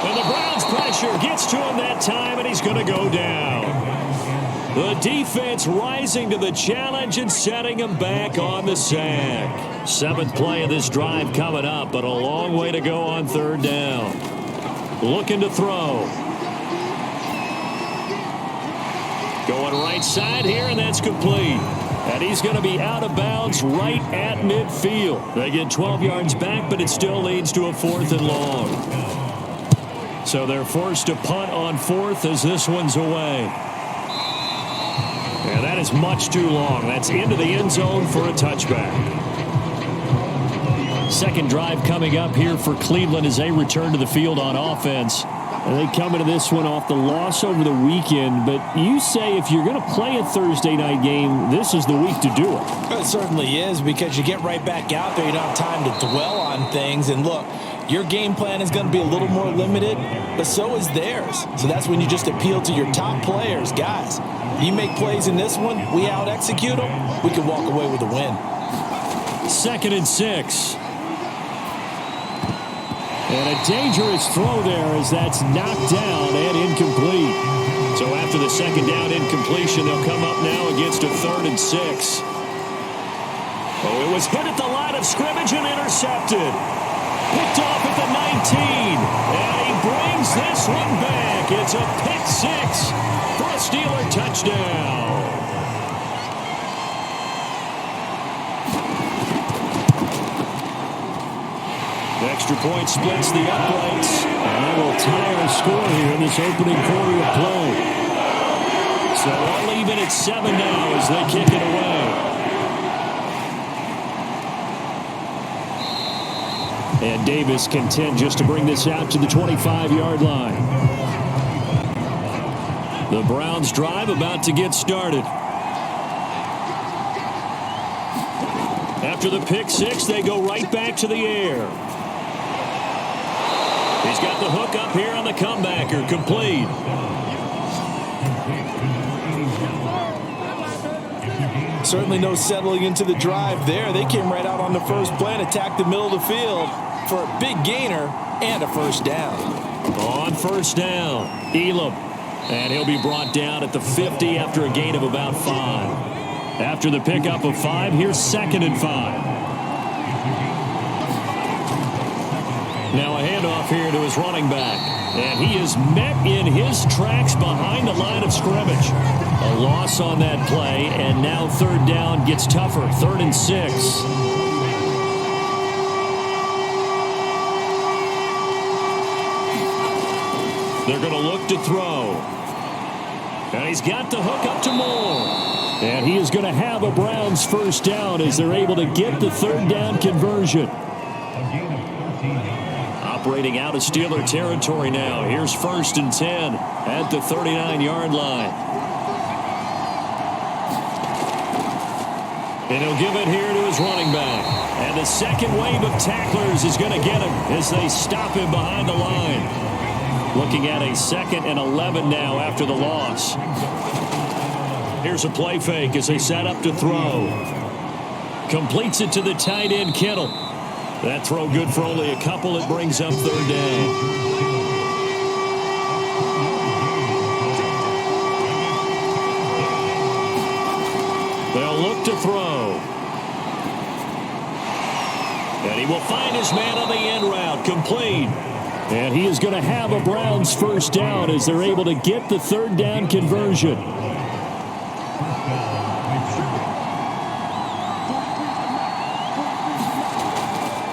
And the Browns pressure gets to him that time, and he's going to go down. The defense rising to the challenge and setting him back on the sack. 7th play of this drive coming up, but a long way to go on 3rd down. Looking to throw. Going right side here, and that's complete. And he's going to be out of bounds right at midfield. They get 12 yards back, but it still leads to a 4th and long. So they're forced to punt on 4th as this one's away. And that is much too long. That's into the end zone for a touchback. 2nd drive coming up here for Cleveland as they return to the field on offense. And they come into this one off the loss over the weekend. But you say if you're going to play a Thursday night game, this is the week to do it. It certainly is, because you get right back out there. You don't have time to dwell on things. And look, your game plan is going to be a little more limited, but so is theirs. So that's when you just appeal to your top players. Guys, you make plays in this one, we out-execute them, we can walk away with a win. 2nd and 6. And a dangerous throw there as that's knocked down and incomplete. So after the 2nd down incompletion, they'll come up now against a 3rd and 6. Oh, it was hit at the line of scrimmage and intercepted. Picked off at the 19. And he brings this one back. It's a pick 6 for a Steeler touchdown. Extra point splits the uprights. And that will tie our score here in this opening quarter of play. So they'll leave it at 7 now as they kick it away. And Davis content just to bring this out to the 25-yard line. The Browns drive about to get started. After the pick 6, they go right back to the air. He's got the hook up here on the comebacker, complete. Certainly no settling into the drive there. They came right out on the first play and attacked the middle of the field for a big gainer and a first down. On first down, Elam. And he'll be brought down at the 50 after a gain of about 5. After the pickup of 5, here's 2nd and 5. Now a handoff here to his running back. And he is met in his tracks behind the line of scrimmage. A loss on that play, and now 3rd down gets tougher. 3rd and 6. They're going to look to throw. And he's got the hook up to Moore. And he is going to have a Browns first down as they're able to get the 3rd down conversion. Operating out of Steeler territory now. Here's 1st and 10 at the 39-yard line. And he'll give it here to his running back. And the second wave of tacklers is going to get him as they stop him behind the line. Looking at a 2nd and 11 now after the loss. Here's a play fake as they set up to throw. Completes it to the tight end, Kittle. That throw good for only a couple. It brings up 3rd down. They'll look to throw. And he will find his man on the end route. Complete. And he is going to have a Browns first down as they're able to get the 3rd down conversion.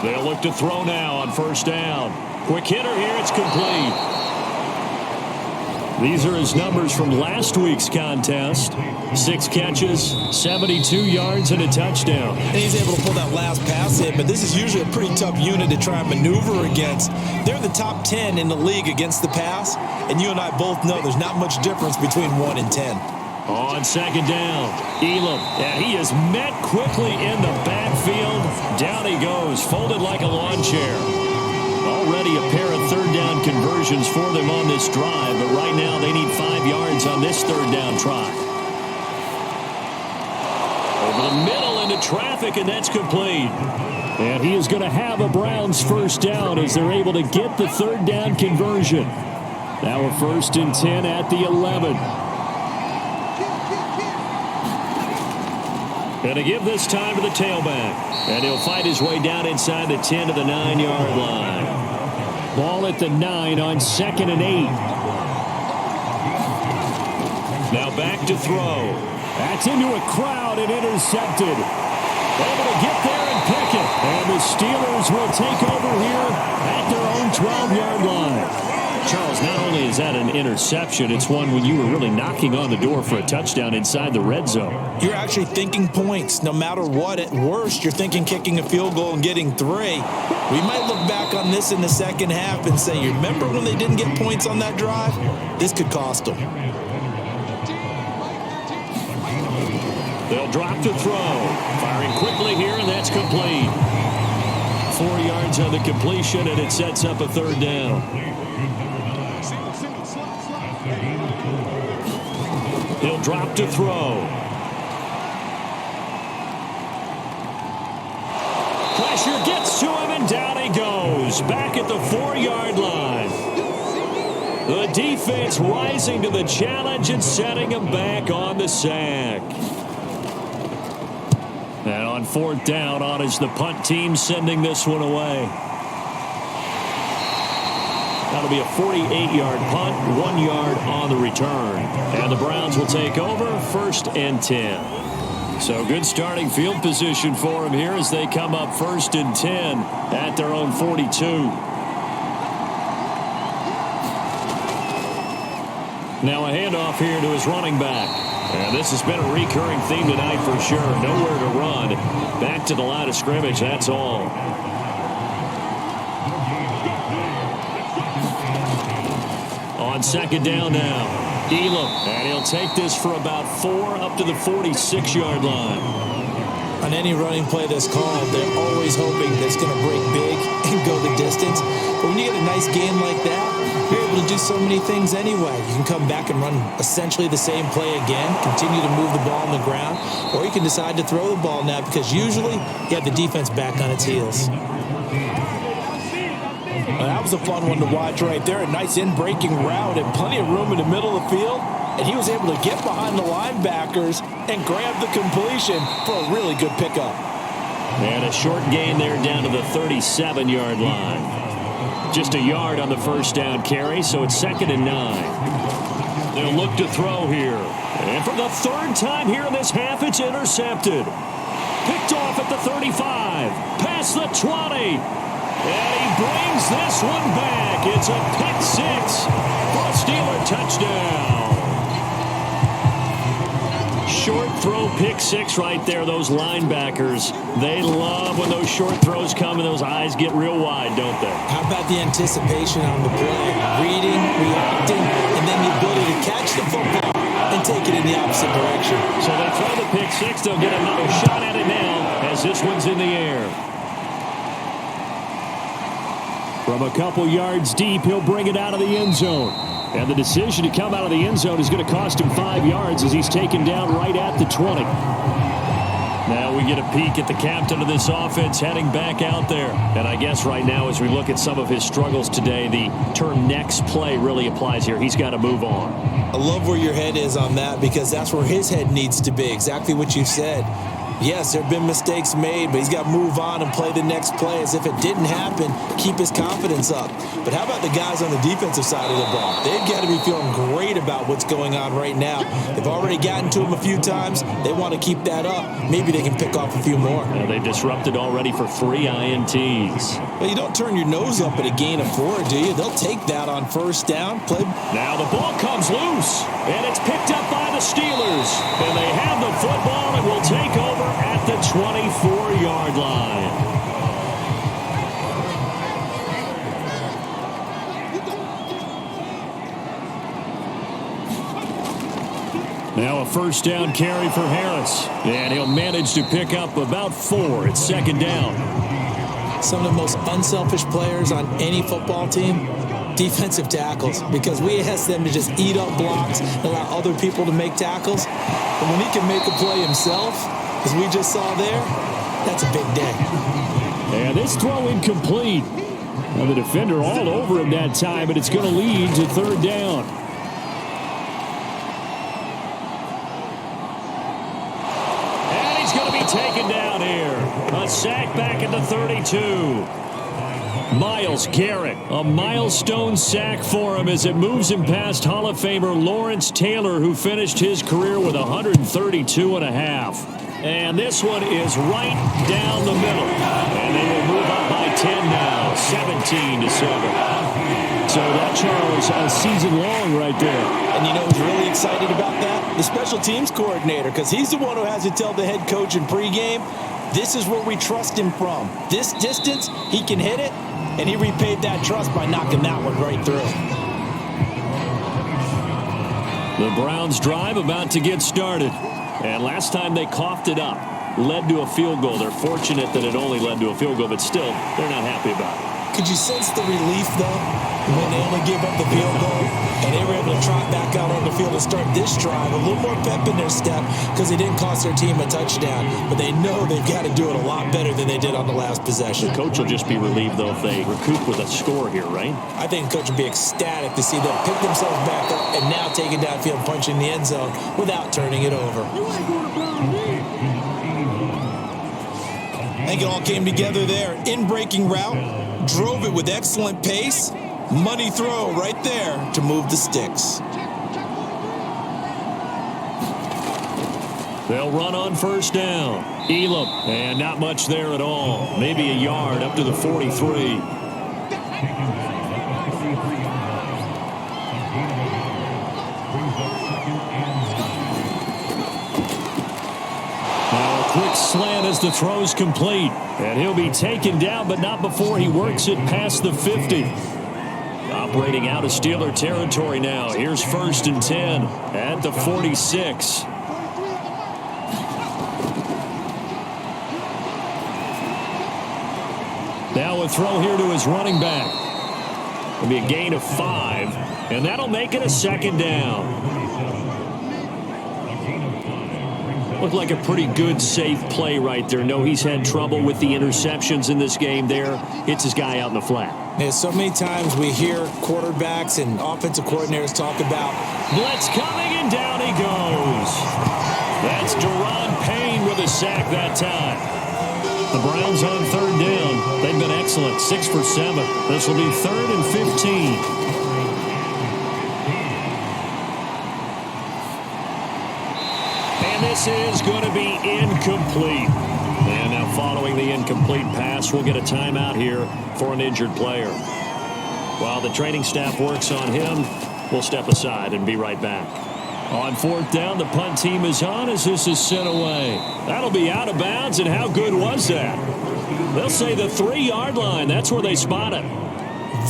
They'll look to throw now on first down. Quick hitter here. It's complete. These are his numbers from last week's contest. 6 catches, 72 yards, and a touchdown. And he's able to pull that last pass in, but this is usually a pretty tough unit to try and maneuver against. They're the top 10 in the league against the pass, and you and I both know there's not much difference between 1 and 10. On 2nd down, Elam, and he is met quickly in the backfield. Down he goes, folded like a lawn chair. Already a pair of 3rd down conversions for them on this drive, but right now they need 5 yards on this 3rd down try. Over the middle into traffic, and that's complete. And he is going to have a Browns first down as they're able to get the 3rd down conversion. Now a 1st and 10 at the 11. Going to give this time to the tailback. And he'll fight his way down inside the 10 to the 9-yard line. Ball at the 9 on 2nd and 8. Now back to throw. That's into a crowd and intercepted. Able to get there and pick it. And the Steelers will take over here at their own 12-yard line. Charles, not only is that an interception, it's one when you were really knocking on the door for a touchdown inside the red zone. You're actually thinking points. No matter what, at worst, you're thinking kicking a field goal and getting 3. We might look back on this in the second half and say, you remember when they didn't get points on that drive? This could cost them. They'll drop to throw. Firing quickly here, and that's complete. 4 yards on the completion, and it sets up a 3rd down. He'll drop to throw. Pressure gets to him, and down he goes. Back at the 4-yard line. The defense rising to the challenge and setting him back on the sack. And on 4th down, on is the punt team sending this one away. That'll be a 48-yard punt, 1 yard on the return. And the Browns will take over 1st and 10. So good starting field position for them here as they come up 1st and 10 at their own 42. Now a handoff here to his running back. And this has been a recurring theme tonight for sure. Nowhere to run. Back to the line of scrimmage, that's all. On 2nd down now, Elam. And he'll take this for about 4 up to the 46-yard line. I on any running play that's called, they're always hoping that it's going to break big and go the distance. But when you get a nice gain like that, you're able to do so many things anyway. You can come back and run essentially the same play again, continue to move the ball on the ground, or you can decide to throw the ball now because usually you have the defense back on its heels. Well, that was a fun one to watch right there. A nice in-breaking route and plenty of room in the middle of the field. And he was able to get behind the linebackers and grab the completion for a really good pickup. And a short gain there down to the 37-yard line. Just a yard on the first down carry, so it's 2nd and 9. They'll look to throw here. And for the third time here in this half, it's intercepted. Picked off at the 35, past the 20. And he brings this one back. It's a pick 6 for a Steeler touchdown. Short throw, pick 6 right there. Those linebackers, they love when those short throws come and those eyes get real wide, don't they? How about the anticipation on the play? Reading, reacting, and then the ability to catch the football and take it in the opposite direction. So they throw the pick 6. They'll get another shot at it now as this one's in the air. From a couple yards deep, he'll bring it out of the end zone. And the decision to come out of the end zone is going to cost him 5 yards as he's taken down right at the 20. Now we get a peek at the captain of this offense heading back out there. And I guess right now as we look at some of his struggles today, the term next play really applies here. He's got to move on. I love where your head is on that because that's where his head needs to be. Exactly what you said. Yes, there have been mistakes made, but he's got to move on and play the next play as if it didn't happen, keep his confidence up. But how about the guys on the defensive side of the ball? They've got to be feeling great about what's going on right now. They've already gotten to him a few times. They want to keep that up. Maybe they can pick off a few more. Now they disrupted already for 3 INTs. Well, you don't turn your nose up at a gain of 4, do you? They'll take that on first down. Now the ball comes loose, and it's picked up by the Steelers. And they have the football and will take over at the 24-yard line. Now a first down carry for Harris. And he'll manage to pick up about 4. It's 2nd down. Some of the most unselfish players on any football team, defensive tackles, because we ask them to just eat up blocks and allow other people to make tackles. But when he can make a play himself, as we just saw there, that's a big day. And this throw incomplete. And the defender all over him that time, but it's going to lead to 3rd down. And he's going to be taken down here. A sack back at the 32. Myles Garrett, a milestone sack for him as it moves him past Hall of Famer Lawrence Taylor, who finished his career with 132 and a half. And this one is right down the middle. And they will move up by 10 now, 17-7. So that, Charles, a season long right there. And you know who's really excited about that? The special teams coordinator, because he's the one who has to tell the head coach in pregame, this is where we trust him from. This distance, he can hit it, and he repaid that trust by knocking that one right through. The Browns drive about to get started. And last time they coughed it up, led to a field goal. They're fortunate that it only led to a field goal, but still, they're not happy about it. Could you sense the relief, though, when they only gave up the field goal and they were able to trot back out on the field and start this drive? A little more pep in their step because they didn't cost their team a touchdown, but they know they've got to do it a lot better than they did on the last possession. The coach will just be relieved, though, if they recoup with a score here, right? I think the coach will be ecstatic to see them pick themselves back up and now take it downfield, punching the end zone without turning it over. I think it all came together there. In-breaking route, drove it with excellent pace. Money throw right there to move the sticks. They'll run on first down. Elam, and not much there at all. Maybe a yard up to the 43. Quick slant as the throw's complete. And he'll be taken down, but not before he works it past the 50. Operating out of Steeler territory now. Here's 1st and 10 at the 46. Now a throw here to his running back. It'll be a gain of 5, and that'll make it a second down. Looked like a pretty good, safe play right there. No, he's had trouble with the interceptions in this game there. Hits his guy out in the flat. Yeah, so many times we hear quarterbacks and offensive coordinators talk about blitz coming, and down he goes. That's Deron Payne with a sack that time. The Browns on third down. They've been excellent, 6 for 7. This will be 3rd and 15. This is going to be incomplete. And now following the incomplete pass, we'll get a timeout here for an injured player. While the training staff works on him, we'll step aside and be right back. On 4th down, the punt team is on as this is sent away. That'll be out of bounds, and how good was that? They'll say the 3-yard line. That's where they spot it.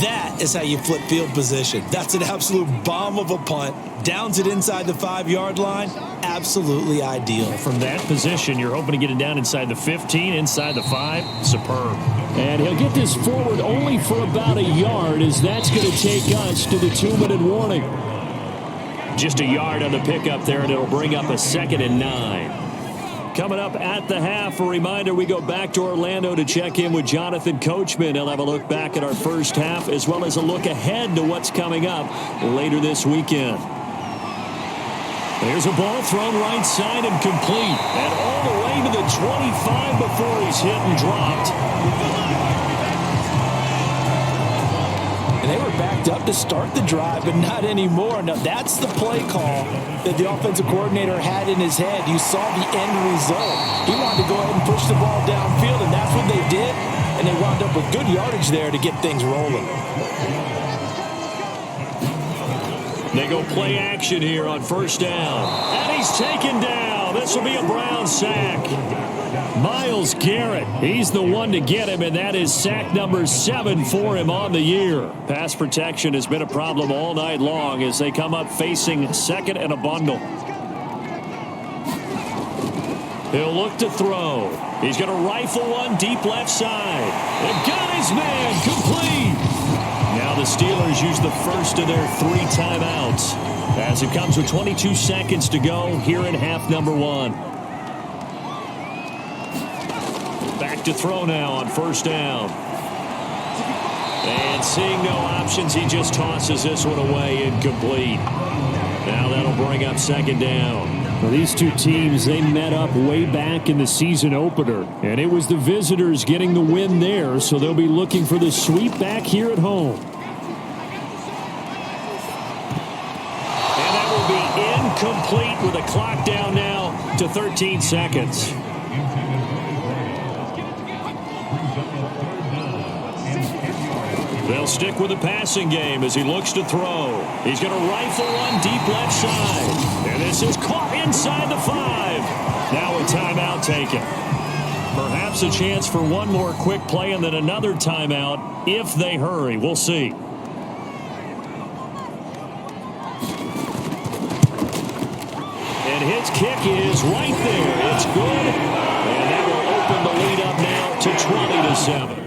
That is how you flip field position. That's an absolute bomb of a punt. Downs it inside the 5-yard line. Absolutely ideal. From that position, you're hoping to get it down inside the 15, inside the 5. Superb. And he'll get this forward only for about a yard, as that's going to take us to the 2-minute warning. Just a yard on the pickup there, and it'll bring up a 2nd and 9. Coming up at the half, a reminder, we go back to Orlando to check in with Jonathan Coachman. He'll have a look back at our first half, as well as a look ahead to what's coming up later this weekend. There's a ball thrown right side and complete. And all the way to the 25 before he's hit and dropped. And they were backed up to start the drive, but not anymore. Now, that's the play call that the offensive coordinator had in his head. You saw the end result. He wanted to go ahead and push the ball downfield, and that's what they did. And they wound up with good yardage there to get things rolling. They go play action here on 1st down. And he's taken down. This will be a Brown sack. Myles Garrett, he's the one to get him, and that is sack number 7 for him on the year. Pass protection has been a problem all night long as they come up facing 2nd and a bundle. He'll look to throw. He's going to rifle one deep left side. And got his man complete. Now the Steelers use the first of their 3 timeouts as it comes with 22 seconds to go here in half number 1. Back to throw now on 1st down. And seeing no options, he just tosses this one away, incomplete. Now that'll bring up 2nd down. Well, these two teams, they met up way back in the season opener, and it was the visitors getting the win there, so they'll be looking for the sweep back here at home. And that will be incomplete with a clock down now to 13 seconds. They'll stick with the passing game as he looks to throw. He's going to rifle one deep left side. And this is caught inside the 5. Now a timeout taken. Perhaps a chance for one more quick play and then another timeout if they hurry. We'll see. And his kick is right there. It's good. And that will open the lead up now to 20-7.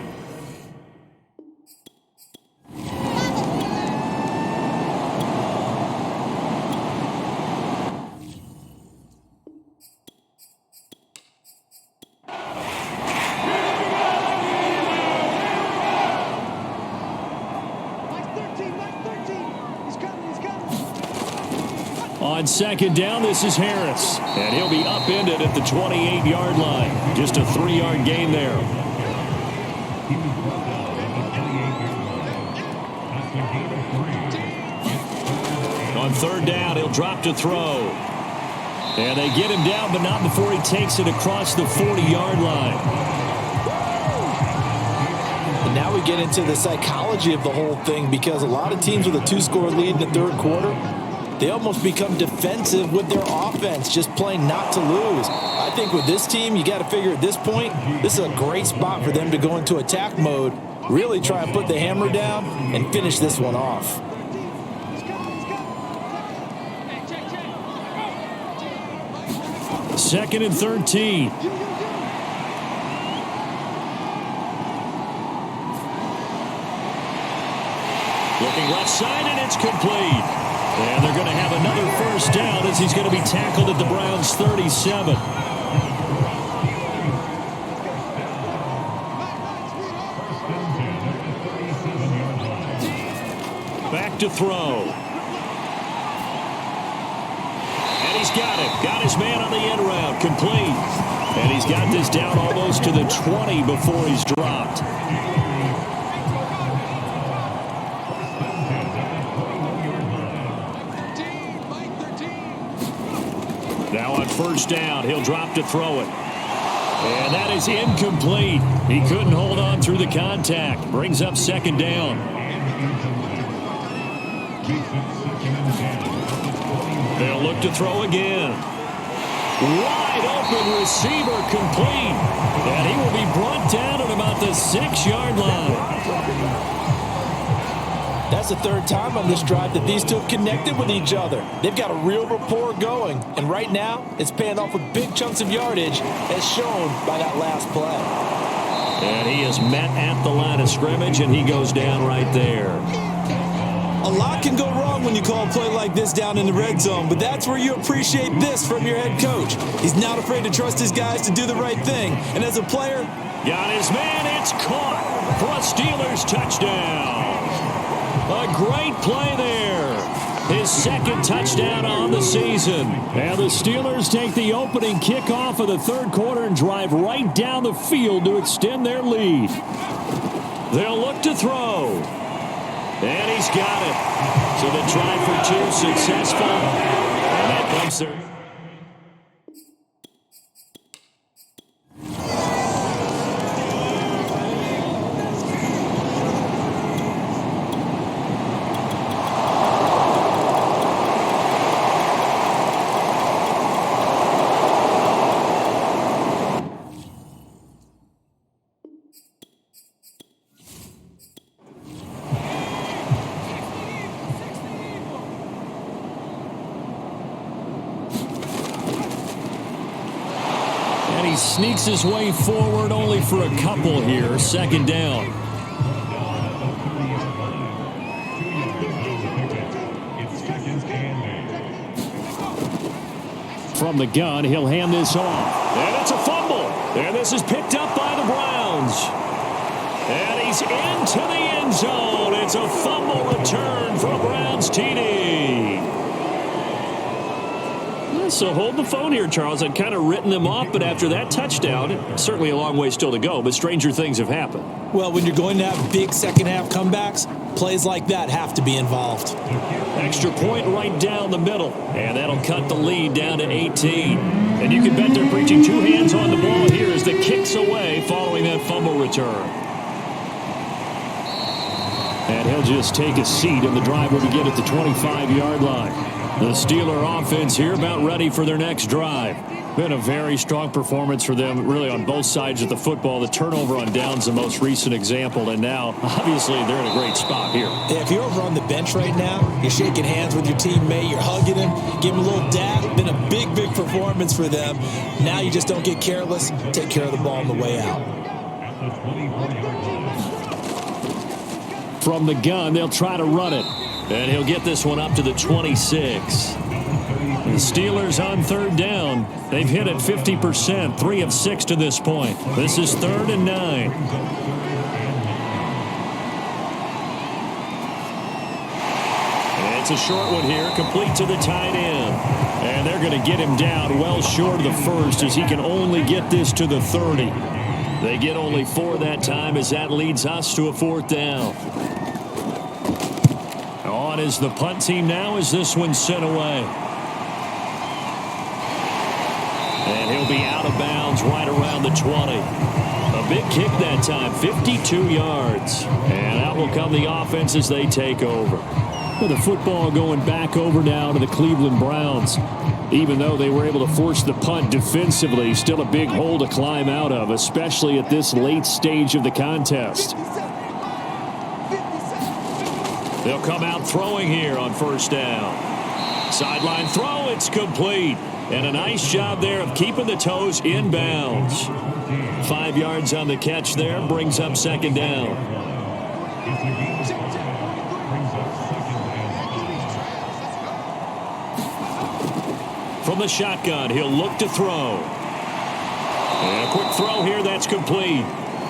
On 2nd down, this is Harris. And he'll be upended at the 28-yard line. Just a 3-yard gain there. On 3rd down, he'll drop to throw. And they get him down, but not before he takes it across the 40-yard line. And now we get into the psychology of the whole thing, because a lot of teams with a 2-score lead in the 3rd quarter, they almost become defensive with their offense, just playing not to lose. I think with this team, you got to figure at this point, this is a great spot for them to go into attack mode, really try and put the hammer down and finish this one off. Second and 13. Looking left side, and it's complete. And they're going to have another first down as he's going to be tackled at the Browns' 37. Back to throw. And he's got it. Got his man on the end route. Complete. And he's got this down almost to the 20 before he's dropped. Now on first down, he'll drop to throw it. And that is incomplete. He couldn't hold on through the contact. Brings up second down. They'll look to throw again. Wide open receiver, complete. And he will be brought down at about the 6-yard line. That's the third time on this drive that these two have connected with each other. They've got a real rapport going. And right now, it's paying off with big chunks of yardage, as shown by that last play. And he is met at the line of scrimmage, and he goes down right there. A lot can go wrong when you call a play like this down in the red zone, but that's where you appreciate this from your head coach. He's not afraid to trust his guys to do the right thing. And as a player, got his man, it's caught for a Steelers touchdown. A great play there. His second touchdown on the season. And the Steelers take the opening kickoff of the third quarter and drive right down the field to extend their lead. They'll look to throw. And he's got it. So the try for two successful. And that comes through. Sneaks his way forward only for a couple here. Second down. From the gun, he'll hand this off. And it's a fumble. And this is picked up by the Browns. And he's into the end zone. It's a fumble return for a Browns TD. So hold the phone here, Charles. I'd kind of written them off, but after that touchdown, certainly a long way still to go, but stranger things have happened. Well, when you're going to have big second-half comebacks, plays like that have to be involved. Extra point right down the middle, and that'll cut the lead down to 18. And you can bet they're preaching two hands on the ball here as the kick's away following that fumble return. And he'll just take a seat, and the drive will begin at the 25-yard line. The Steeler offense here about ready for their next drive. Been a very strong performance for them, really, on both sides of the football. The turnover on downs, the most recent example, and now, obviously, they're in a great spot here. Yeah, if you're over on the bench right now, you're shaking hands with your teammate, you're hugging him, give him a little dab. Been a big, big performance for them. Now you just don't get careless. Take care of the ball on the way out. From the gun, they'll try to run it. And he'll get this one up to the 26. The Steelers on third down. They've hit it 50%, 3 of 6 to this point. This is 3rd and 9. And it's a short one here, complete to the tight end. And they're going to get him down well short of the first as he can only get this to the 30. They get only 4 that time as that leads us to a 4th down. On is the punt team now as this one's sent away. And he'll be out of bounds right around the 20. A big kick that time, 52 yards. And out will come the offense as they take over. Well, the football going back over now to the Cleveland Browns. Even though they were able to force the punt defensively, still a big hole to climb out of, especially at this late stage of the contest. They'll come out throwing here on first down. Sideline throw, it's complete. And a nice job there of keeping the toes in bounds. 5 yards on the catch there, brings up second down. From the shotgun, he'll look to throw. And a quick throw here, that's complete.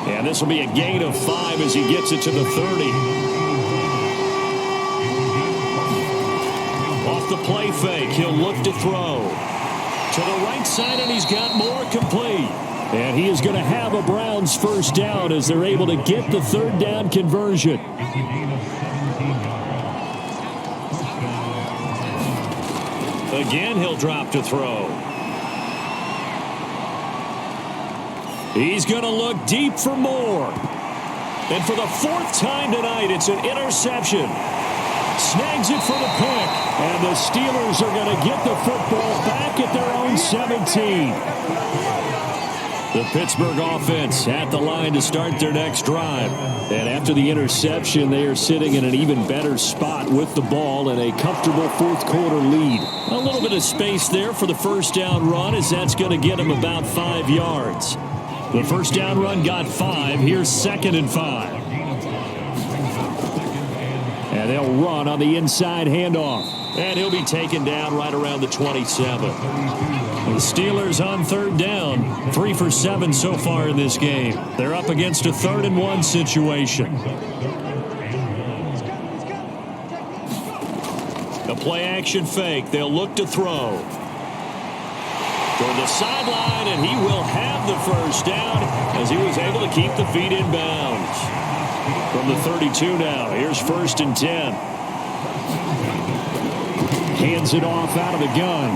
And this will be a gain of 5 as he gets it to the 30. Off the play fake, he'll look to throw. To the right side, and he's got more, complete. And he is going to have a Browns first down as they're able to get the third down conversion. Again, he'll drop to throw. He's going to look deep for more. And for the 4th time tonight, it's an interception. Snags it for the pick. And the Steelers are going to get the football back at their own 17. The Pittsburgh offense at the line to start their next drive. And after the interception, they are sitting in an even better spot with the ball and a comfortable fourth-quarter lead. A little bit of space there for the first down run, as that's going to get them about 5 yards. The first down run got 5. Here's 2nd and 5. And they'll run on the inside handoff. And he'll be taken down right around the 27. The Steelers on 3rd down. 3 for 7 so far in this game. They're up against a 3rd and 1 situation. A play action fake. They'll look to throw. Toward the sideline, and he will have the first down as he was able to keep the feet in bounds. From the 32 now, here's 1st and 10. Hands it off out of the gun.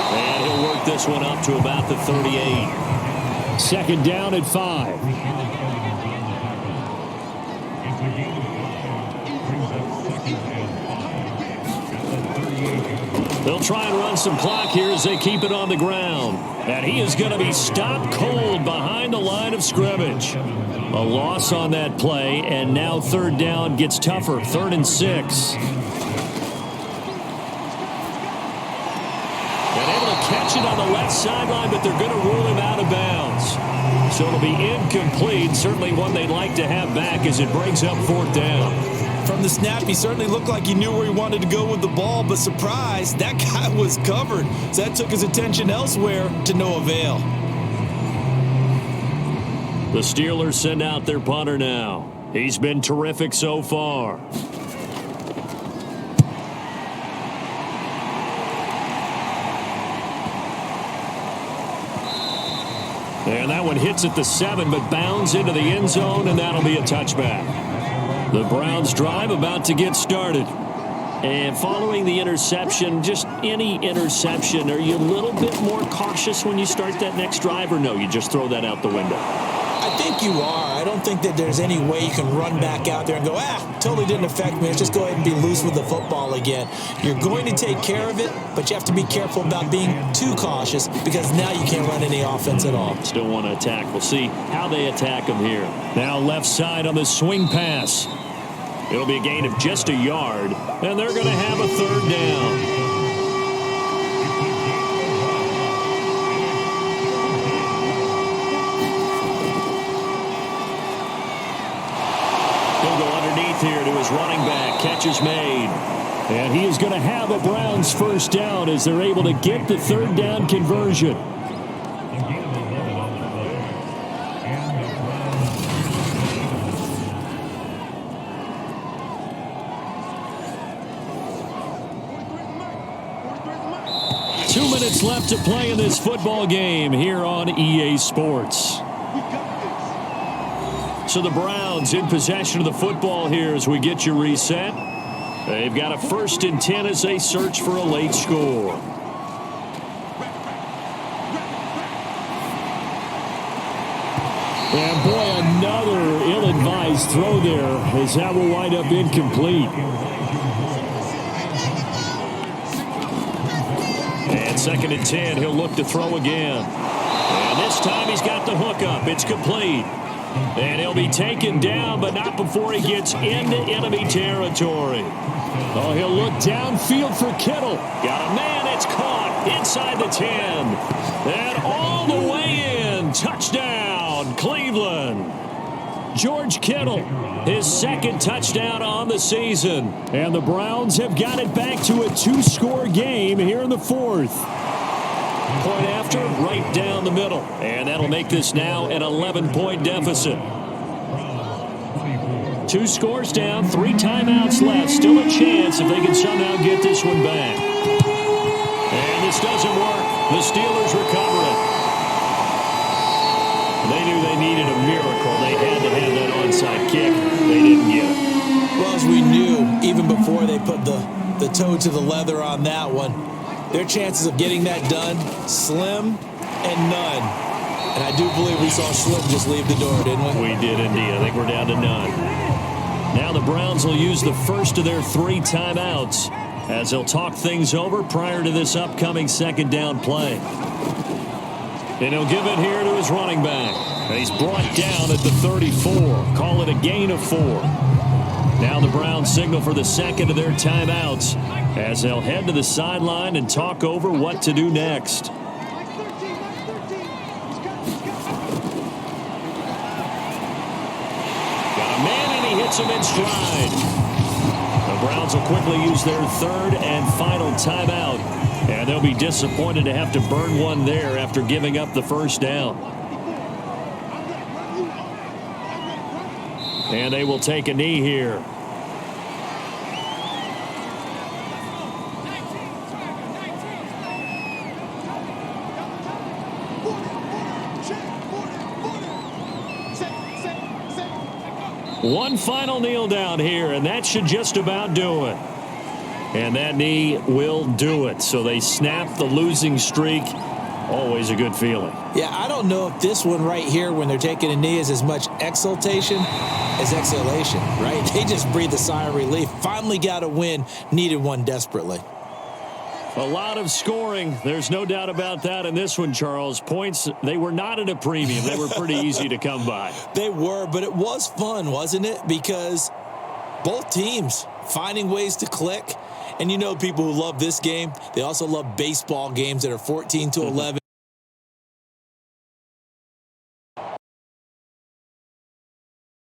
And he'll work this one up to about the 38. 2nd down at 5. They'll try and run some clock here as they keep it on the ground. And he is going to be stopped cold behind the line of scrimmage. A loss on that play, and now 3rd down gets tougher. 3rd and 6. And able to catch it on the left sideline, but they're going to rule him out of bounds. So it'll be incomplete. Certainly one they'd like to have back as it brings up 4th down. From the snap, he certainly looked like he knew where he wanted to go with the ball, but surprise, that guy was covered. So that took his attention elsewhere to no avail. The Steelers send out their punter now. He's been terrific so far. And that one hits at the 7, but bounds into the end zone, and that'll be a touchback. The Browns drive about to get started. And following the interception, just any interception, are you a little bit more cautious when you start that next drive, or no, you just throw that out the window? I think you are. I don't think that there's any way you can run back out there and go, totally didn't affect me. Let's just go ahead and be loose with the football again. You're going to take care of it, but you have to be careful about being too cautious because now you can't run any offense at all. Still want to attack. We'll see how they attack him here. Now left side on the swing pass. It'll be a gain of just a yard, and they're going to have a 3rd down. Here to his running back. Catch is made. And he is going to have a Browns first down as they're able to get the 3rd down conversion. Two minutes left to play in this football game here on EA Sports. So the Browns in possession of the football here as we get you reset. They've got a 1st and 10 as they search for a late score. And boy, another ill-advised throw there as that will wind up incomplete. And 2nd and 10, he'll look to throw again. And this time he's got the hook up. It's complete. And he'll be taken down, but not before he gets into enemy territory. Oh, he'll look downfield for Kittle. Got a man, it's caught inside the 10. And all the way in. Touchdown, Cleveland. George Kittle, his 2nd touchdown on the season. And the Browns have got it back to a 2-score game here in the 4th. Point after, right down the middle. And that'll make this now an 11-point deficit. 2 scores down, 3 timeouts left. Still a chance if they can somehow get this one back. And this doesn't work. The Steelers recover it. They knew they needed a miracle. They had to have that onside kick. They didn't get it. Well, as we knew, even before they put the toe to the leather on that one, their chances of getting that done, slim and none. And I do believe we saw Slim just leave the door, didn't we? We did indeed. I think we're down to none. Now the Browns will use the first of their 3 timeouts as they'll talk things over prior to this upcoming second down play. And he'll give it here to his running back. And he's brought down at the 34. Call it a gain of 4. Now the Browns signal for the second of their timeouts as they'll head to the sideline and talk over what to do next. Got a man and he hits him in stride. The Browns will quickly use their 3rd and final timeout. And they'll be disappointed to have to burn one there after giving up the first down. And they will take a knee here. One final kneel down here, and that should just about do it. And that knee will do it. So they snap the losing streak. Always a good feeling. Yeah, I don't know if this one right here, when they're taking a knee, is as much exultation as exhalation, right? They just breathe a sigh of relief. Finally got a win. Needed one desperately. A lot of scoring. There's no doubt about that in this one, Charles. Points, they were not at a premium. They were pretty easy to come by. They were, but it was fun, wasn't it? Because both teams finding ways to click. And you know people who love this game, they also love baseball games that are 14-11.